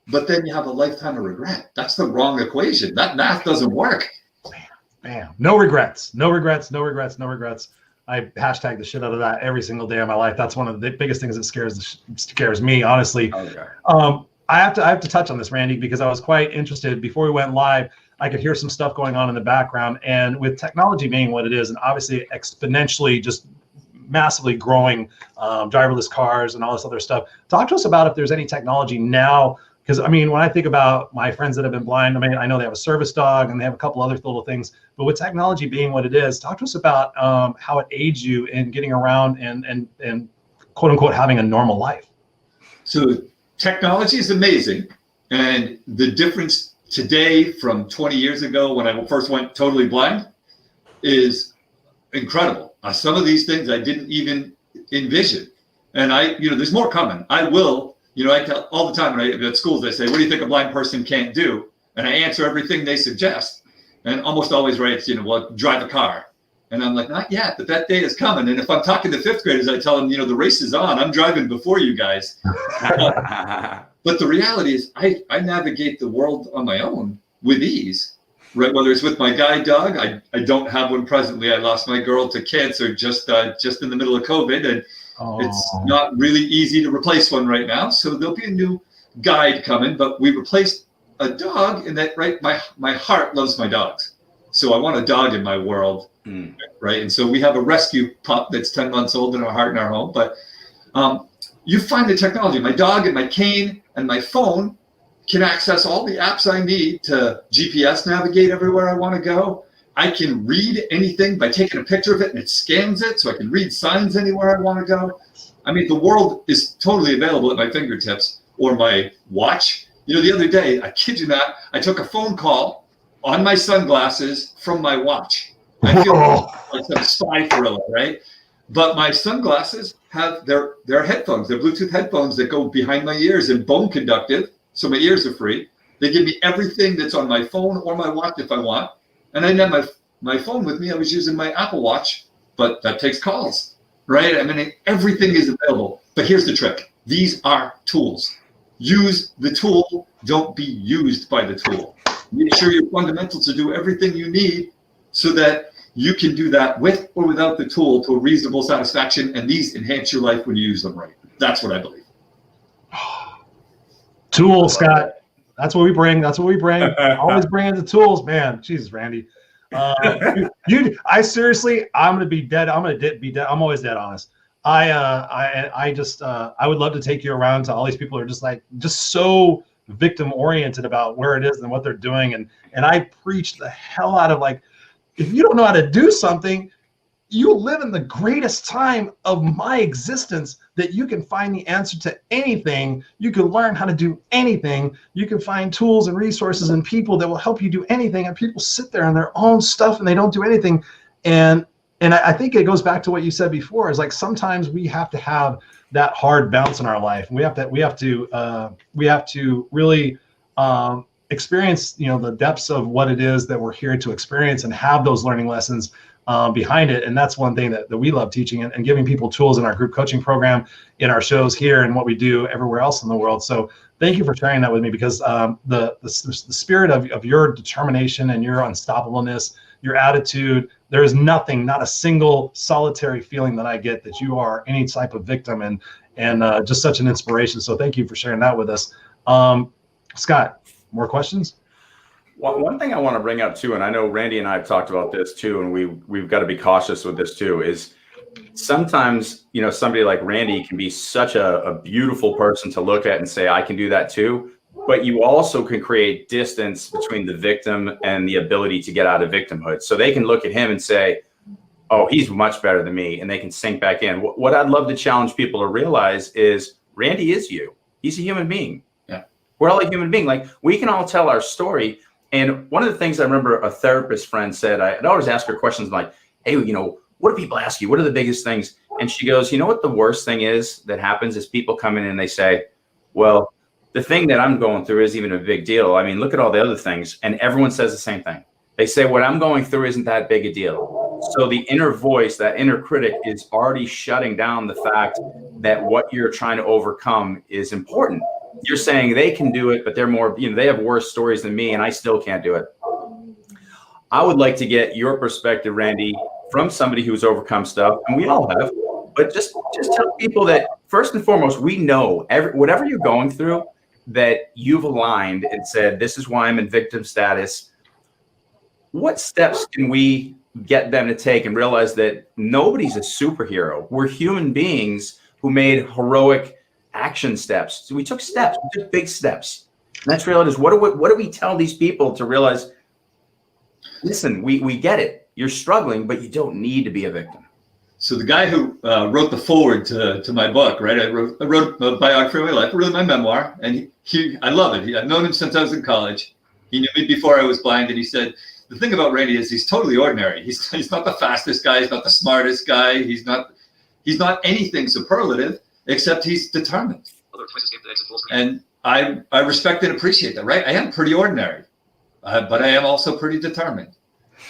but then you have a lifetime of regret. That's the wrong equation. That math doesn't work. Bam. No regrets. No regrets. No regrets. No regrets. I hashtag the shit out of that every single day of my life. That's one of the biggest things that scares me, honestly. Okay. I have to touch on this, Randy, because I was quite interested. Before we went live, I could hear some stuff going on in the background, and with technology being what it is, and obviously exponentially just massively growing, driverless cars and all this other stuff. Talk to us about if there's any technology now, because I mean, when I think about my friends that have been blind, I mean, I know they have a service dog and they have a couple other little things, but with technology being what it is, talk to us about how it aids you in getting around and quote unquote having a normal life. So technology is amazing, and the difference today from 20 years ago when I first went totally blind is incredible. Some of these things I didn't even envision. And there's more coming. I tell all the time when at schools, they say, what do you think a blind person can't do? And I answer everything they suggest. And almost always right, drive a car. And I'm like, not yet, but that day is coming. And if I'm talking to fifth graders, I tell them, the race is on. I'm driving before you guys. But the reality is I navigate the world on my own with ease, right? Whether it's with my guide dog, I don't have one presently. I lost my girl to cancer just in the middle of COVID, and it's not really easy to replace one right now. So there'll be a new guide coming, but we replaced a dog in that, right? My heart loves my dogs. So I want a dog in my world, right? And so we have a rescue pup that's 10 months old in our heart in our home, but you find the technology. My dog and my cane and my phone can access all the apps I need to GPS navigate everywhere I want to go. I can read anything by taking a picture of it and it scans it, so I can read signs anywhere I want to go. I mean, the world is totally available at my fingertips, or my watch. The other day, I kid you not, I took a phone call on my sunglasses from my watch. I feel like some spy thriller, right? But my sunglasses have their headphones, their Bluetooth headphones that go behind my ears and bone conductive, so my ears are free. They give me everything that's on my phone or my watch if I want. And I didn't have my phone with me. I was using my Apple Watch, but that takes calls, right? I mean, everything is available. But here's the trick. These are tools. Use the tool. Don't be used by the tool. Make sure you're fundamental to do everything you need so that you can do that with or without the tool to a reasonable satisfaction, and these enhance your life when you use them right. That's what I believe. Tools, Scott. That's what we bring. That's what we bring. Always bringing the tools, man. Jesus, Randy. I seriously, I'm gonna be dead. I'm always dead honest. I would love to take you around to all these people who are just so victim oriented about where it is and what they're doing, and I preach the hell out of if you don't know how to do something, you live in the greatest time of my existence that you can find the answer to anything. You can learn how to do anything. You can find tools and resources and people that will help you do anything. And people sit there on their own stuff and they don't do anything. And I think it goes back to what you said before, is sometimes we have to have that hard bounce in our life. We have to really experience, the depths of what it is that we're here to experience and have those learning lessons behind it. And that's one thing that we love teaching and giving people tools in our group coaching program, in our shows here, and what we do everywhere else in the world. So thank you for sharing that with me, because the spirit of your determination and your unstoppableness, your attitude, there is nothing, not a single solitary feeling that I get that you are any type of victim, and just such an inspiration. So thank you for sharing that with us. Scott, more questions? Well, one thing I want to bring up too, and I know Randy and I have talked about this too, and we've got to be cautious with this too, is sometimes, somebody like Randy can be such a beautiful person to look at and say, I can do that too. But you also can create distance between the victim and the ability to get out of victimhood. So they can look at him and say, oh, he's much better than me, and they can sink back in. What I'd love to challenge people to realize is Randy is you. He's a human being. Yeah. We're all a human being. Like, we can all tell our story. And one of the things I remember a therapist friend said, I'd always ask her questions like, hey, you know, what do people ask you? What are the biggest things? And she goes, you know what the worst thing is that happens is people come in and they say, well, the thing that I'm going through isn't even a big deal. I mean, look at all the other things. And everyone says the same thing. They say, what I'm going through isn't that big a deal. So the inner voice, that inner critic, is already shutting down the fact that what you're trying to overcome is important. You're saying they can do it, but they're more, you know, they have worse stories than me, and I still can't do it. I would like to get your perspective, Randy, from somebody who's overcome stuff, and we all have, but just tell people that first and foremost, we know whatever you're going through, that you've aligned and said, this is why I'm in victim status. What steps can we get them to take and realize that nobody's a superhero? We're human beings who made heroic action steps. So we took steps, we took big steps. And that's real. What do we tell these people to realize, listen, we get it. You're struggling, but you don't need to be a victim. So the guy who wrote the foreword to my book, right? I wrote a biography of my life, really my memoir, and I love it. I've known him since I was in college. He knew me before I was blind, and he said, the thing about Randy is he's totally ordinary. He's not the fastest guy. He's not the smartest guy. He's not anything superlative, except he's determined. And I respect and appreciate that, right? I am pretty ordinary, but I am also pretty determined.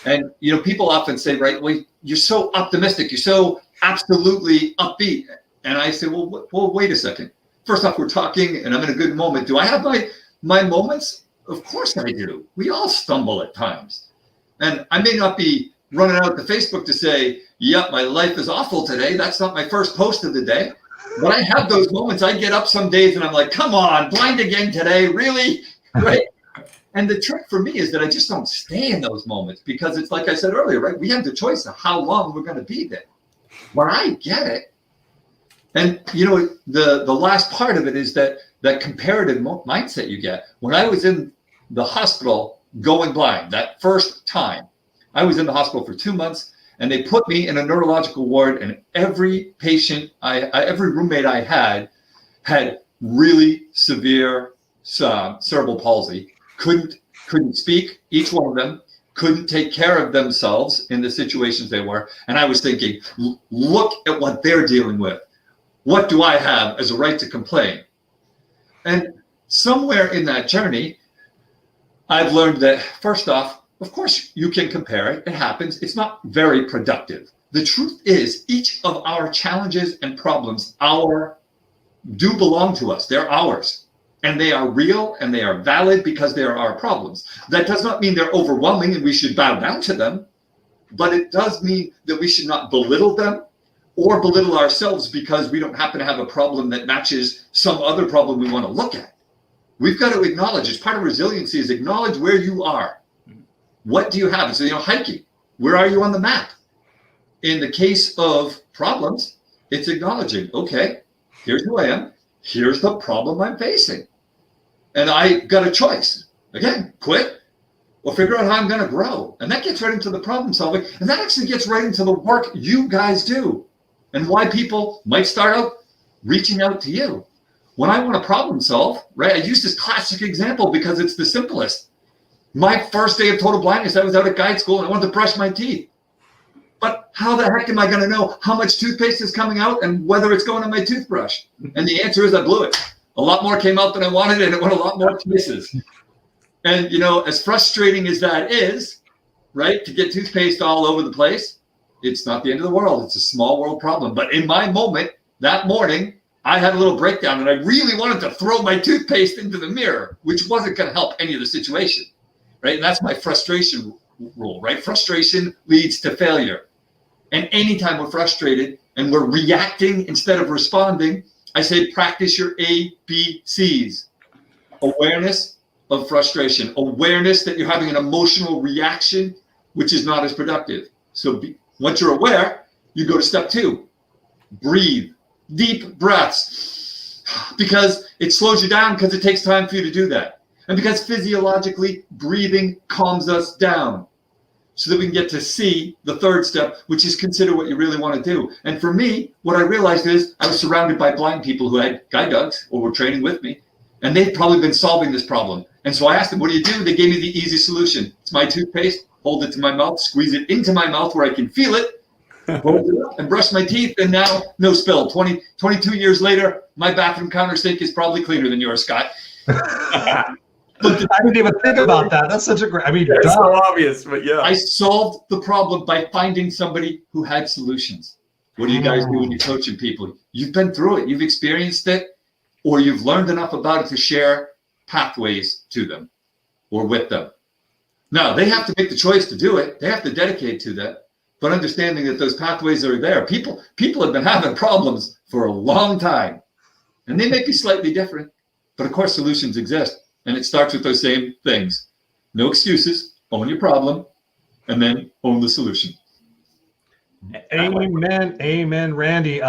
And, you know, people often say, right, well, you're so optimistic. You're so absolutely upbeat. And I say, well, wait a second. First off, we're talking and I'm in a good moment. Do I have my moments? Of course I do. We all stumble at times. And I may not be running out to Facebook to say, yep, my life is awful today. That's not my first post of the day. But I have those moments. I get up some days and I'm like, come on, blind again today, really? Right? And the trick for me is that I just don't stay in those moments, because it's like I said earlier, right? We have the choice of how long we're going to be there. But I get it. And, you know, the last part of it is that comparative mindset you get. When I was in the hospital going blind, that first time, I was in the hospital for 2 months, and they put me in a neurological ward, and every patient, every roommate I had really severe cerebral palsy. Couldn't speak. Each one of them couldn't take care of themselves in the situations they were. And I was thinking, look at what they're dealing with. What do I have as a right to complain? And somewhere in that journey, I've learned that, first off, of course, you can compare it. It happens. It's not very productive. The truth is, each of our challenges and problems do belong to us. They're ours. And they are real and they are valid because they are our problems. That does not mean they're overwhelming and we should bow down to them, but it does mean that we should not belittle them or belittle ourselves because we don't happen to have a problem that matches some other problem we want to look at. We've got to acknowledge, as part of resiliency, is acknowledge where you are. What do you have? So, you know, hiking, where are you on the map? In the case of problems, it's acknowledging, okay, here's who I am. Here's the problem I'm facing. And I got a choice. Again, quit or figure out how I'm going to grow. And that gets right into the problem solving. And that actually gets right into the work you guys do and why people might start out reaching out to you. When I want to problem solve, right, I use this classic example because it's the simplest. My first day of total blindness, I was out at guide school and I wanted to brush my teeth. But how the heck am I going to know how much toothpaste is coming out and whether it's going on my toothbrush? And the answer is I blew it. A lot more came out than I wanted, and it went a lot more places. And, you know, as frustrating as that is, right, to get toothpaste all over the place, it's not the end of the world. It's a small world problem. But in my moment, that morning, I had a little breakdown, and I really wanted to throw my toothpaste into the mirror, which wasn't going to help any of the situation, right? And that's my frustration rule, right? Frustration leads to failure. And anytime we're frustrated and we're reacting instead of responding, I say practice your ABCs. Awareness of frustration. Awareness that you're having an emotional reaction, which is not as productive. So once you're aware, you go to step 2. Breathe. Deep breaths. Because it slows you down because it takes time for you to do that. And because physiologically, breathing calms us down. so that we can get to see the third step, which is consider what you really want to do. And for me, what I realized is I was surrounded by blind people who had guide dogs or were training with me, and they'd probably been solving this problem. And so I asked them, what do you do? They gave me the easy solution. It's my toothpaste, hold it to my mouth, squeeze it into my mouth where I can feel it, hold it up and brush my teeth, and now no spill. 22 years later, my bathroom counter sink is probably cleaner than yours, Scott. But I didn't even think about that. That's such a great, it's so obvious, but yeah. I solved the problem by finding somebody who had solutions. What do you guys do when you're coaching people? You've been through it, you've experienced it, or you've learned enough about it to share pathways to them or with them. Now, they have to make the choice to do it. They have to dedicate to that, but understanding that those pathways are there. People have been having problems for a long time, and they may be slightly different, but of course solutions exist. And it starts with those same things. No excuses, own your problem, and then own the solution. Amen. Amen, Randy.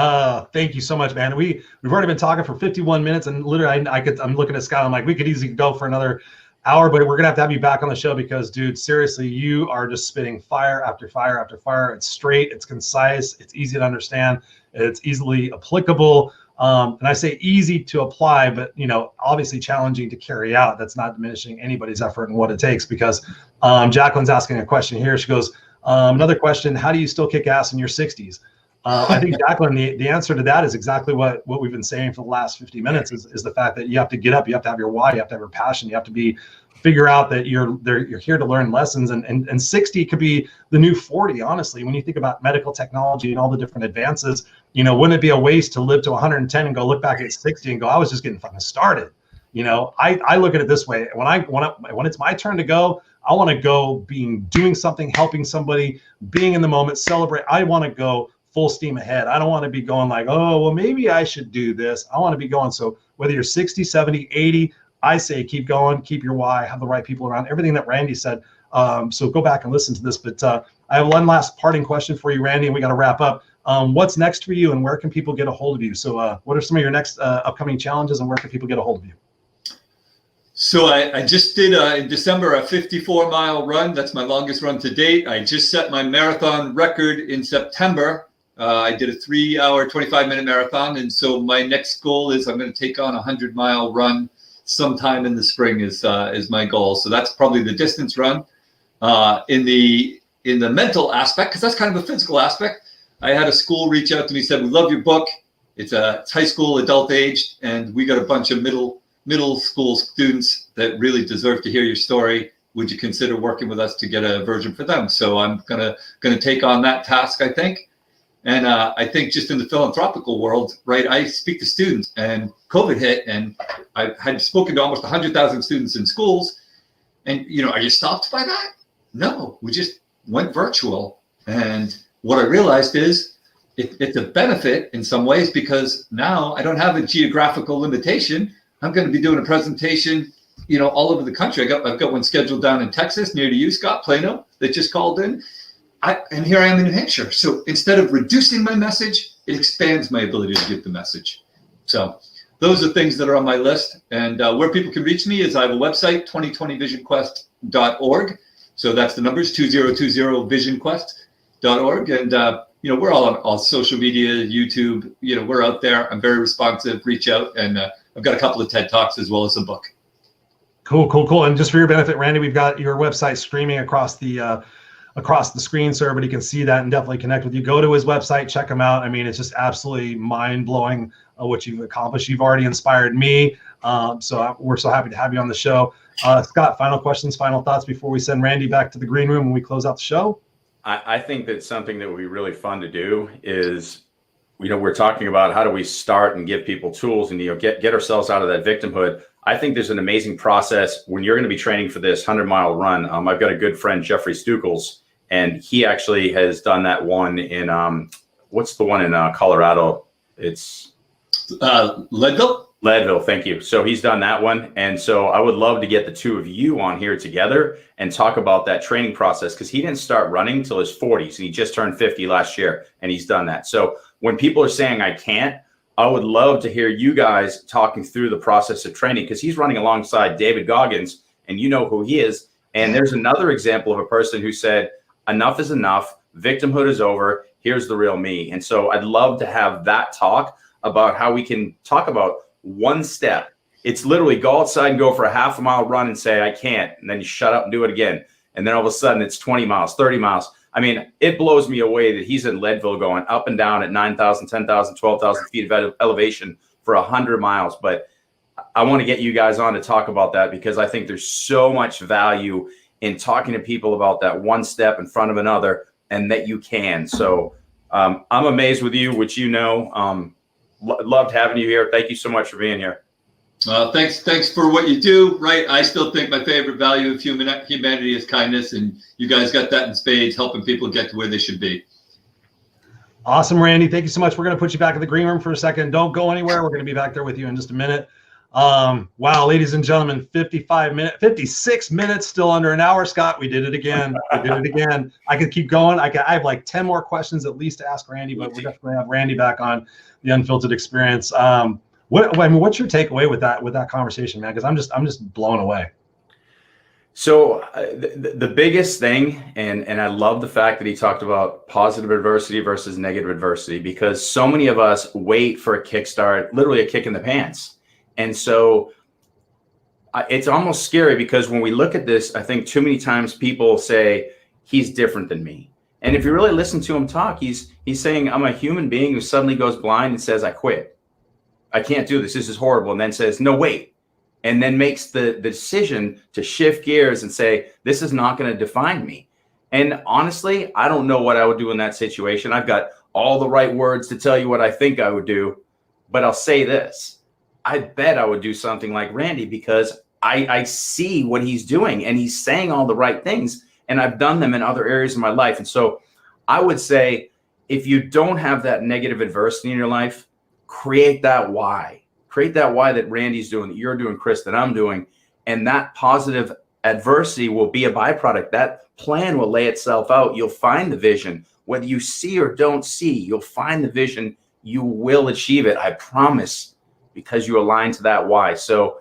Thank you so much, man. We've already been talking for 51 minutes, and literally I'm looking at Scott, I'm like, we could easily go for another hour, but we're gonna have to have you back on the show because, dude, seriously, you are just spitting fire after fire after fire. It's straight, it's concise, it's easy to understand, it's easily applicable. And I say easy to apply, but obviously challenging to carry out. That's not diminishing anybody's effort and what it takes. Because Jacqueline's asking a question here. She goes, another question: how do you still kick ass in your 60s? I think, Jacqueline, the answer to that is exactly what we've been saying for the last 50 minutes is the fact that you have to get up, you have to have your why, you have to have your passion, you have to figure out that you're here to learn lessons, and 60 could be the new 40. Honestly, when you think about medical technology and all the different advances, wouldn't it be a waste to live to 110 and go look back at 60 and go, I was just getting fucking started. I look at it this way: when it's my turn to go, I want to go doing something, helping somebody, being in the moment, celebrate. I want to go full steam ahead. I don't want to be going like, oh, well, maybe I should do this. I want to be going. So whether you're 60, 70, 80, I say keep going, keep your why, have the right people around, everything that Randy said. So go back and listen to this. But I have one last parting question for you, Randy, and we got to wrap up. What's next for you, and where can people get a hold of you? So what are some of your next upcoming challenges, and where can people get a hold of you? So I just did in December a 54-mile run. That's my longest run to date. I just set my marathon record in September. I did a 3-hour, 25-minute marathon. And so my next goal is I'm going to take on a 100-mile run sometime in the spring is my goal. So that's probably the distance run. In the mental aspect, because that's kind of a physical aspect, I had a school reach out to me, said, we love your book. It's high school, adult age, and we got a bunch of middle school students that really deserve to hear your story. Would you consider working with us to get a version for them? So I'm gonna take on that task, I think. And I think just in the philanthropical world, right, I speak to students, and COVID hit, and I had spoken to almost 100,000 students in schools. And, are you stopped by that? No, we just went virtual. And what I realized is it's a benefit in some ways, because now I don't have a geographical limitation. I'm going to be doing a presentation, all over the country. I've got one scheduled down in Texas, near to you, Scott, Plano, that just called in. And here I am in New Hampshire. So instead of reducing my message, it expands my ability to give the message. So those are things that are on my list. And where people can reach me is I have a website, 2020visionquest.org. So that's the numbers, 2020visionquest.org. And, we're all on all social media, YouTube, we're out there. I'm very responsive, reach out. And I've got a couple of TED Talks as well as a book. Cool. And just for your benefit, Randy, we've got your website streaming across the screen so everybody can see that and definitely connect with you. Go to his website, check him out. I mean, it's just absolutely mind-blowing what you've accomplished. You've already inspired me. So we're so happy to have you on the show. Scott, final questions, final thoughts before we send Randy back to the green room and we close out the show? I think that something that would be really fun to do is, we're talking about how do we start and give people tools and, get ourselves out of that victimhood. I think there's an amazing process when you're going to be training for this 100-mile run. I've got a good friend, Jeffrey Stukels, and he actually has done that one in, what's the one in Colorado? It's Leadville, thank you. So he's done that one. And so I would love to get the two of you on here together and talk about that training process, because he didn't start running till his 40s, and he just turned 50 last year, and he's done that. So when people are saying I can't, I would love to hear you guys talking through the process of training, because he's running alongside David Goggins, and you know who he is. And there's another example of a person who said, enough is enough. Victimhood is over. Here's the real me. And so I'd love to have that talk about how we can talk about one step. It's literally go outside and go for a half a mile run and say, I can't. And then you shut up and do it again. And then all of a sudden it's 20 miles, 30 miles. I mean, it blows me away that he's in Leadville going up and down at 9,000, 10,000, 12,000 feet of elevation for 100 miles. But I want to get you guys on to talk about that, because I think there's so much value in talking to people about that one step in front of another, and that you can. So I'm amazed with you, which loved having you here. Thank you so much for being here. Thanks for what you do, right? I still think my favorite value of humanity is kindness, and you guys got that in spades, helping people get to where they should be. Awesome, Randy. Thank you so much. We're going to put you back in the green room for a second. Don't go anywhere. We're going to be back there with you in just a minute. Wow, ladies and gentlemen, 56 minutes, still under an hour. Scott, we did it again. I could keep going. I have like 10 more questions at least to ask Randy, but we're definitely going to have Randy back on the Unfiltered Experience. What's your takeaway with that conversation, man? Because I'm just blown away. So the biggest thing, and I love the fact that he talked about positive adversity versus negative adversity, because so many of us wait for a kickstart, literally a kick in the pants. And so it's almost scary, because when we look at this, I think too many times people say he's different than me. And if you really listen to him talk, he's saying, I'm a human being who suddenly goes blind and says, I quit. I can't do this. This is horrible. And then says, no, wait. And then makes the decision to shift gears and say, this is not going to define me. And honestly, I don't know what I would do in that situation. I've got all the right words to tell you what I think I would do, but I'll say this. I bet I would do something like Randy, because I see what he's doing and he's saying all the right things, and I've done them in other areas of my life. And so I would say, if you don't have that negative adversity in your life, create that why. Create that why that Randy's doing, that you're doing, Chris, that I'm doing. And that positive adversity will be a byproduct. That plan will lay itself out. You'll find the vision. Whether you see or don't see, you'll find the vision. You will achieve it, I promise, because you align to that why. So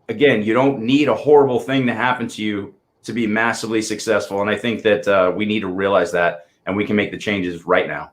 again, you don't need a horrible thing to happen to you to be massively successful. And I think that we need to realize that, and we can make the changes right now.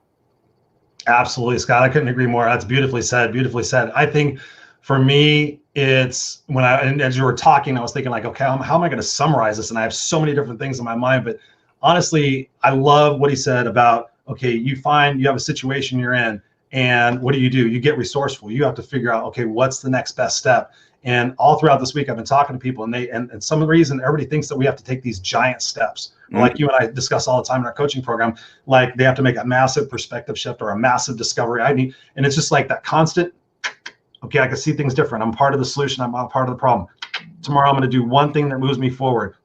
Absolutely, Scott. I couldn't agree more. That's beautifully said. Beautifully said. I think for me, it's and as you were talking, I was thinking like, okay, how am I going to summarize this? And I have so many different things in my mind. But honestly, I love what he said about, okay, you have a situation you're in, and what do? You get resourceful. You have to figure out, okay, what's the next best step? And all throughout this week, I've been talking to people, and some reason everybody thinks that we have to take these giant steps. Mm-hmm. Like you and I discuss all the time in our coaching program, like they have to make a massive perspective shift or a massive discovery. And it's just like that constant, okay, I can see things different. I'm part of the solution. I'm not part of the problem. Tomorrow, I'm going to do one thing that moves me forward,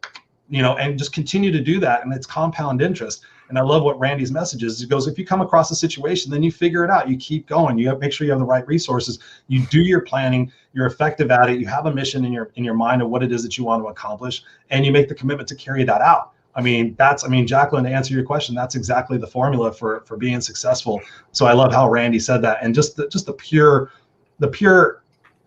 and just continue to do that. And it's compound interest. And I love what Randy's message is. He goes, if you come across a situation, then you figure it out. You keep going. You have make sure you have the right resources. You do your planning. You're effective at it. You have a mission in your mind of what it is that you want to accomplish, and you make the commitment to carry that out. Jacqueline, to answer your question, that's exactly the formula for being successful. So I love how Randy said that, and just the pure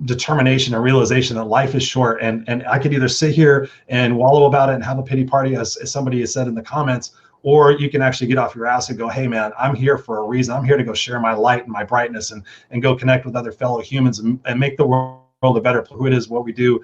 determination and realization that life is short, and I could either sit here and wallow about it and have a pity party, as somebody has said in the comments, or you can actually get off your ass and go, hey man, I'm here for a reason. I'm here to go share my light and my brightness and go connect with other fellow humans and make the world a better place. Who it is, what we do,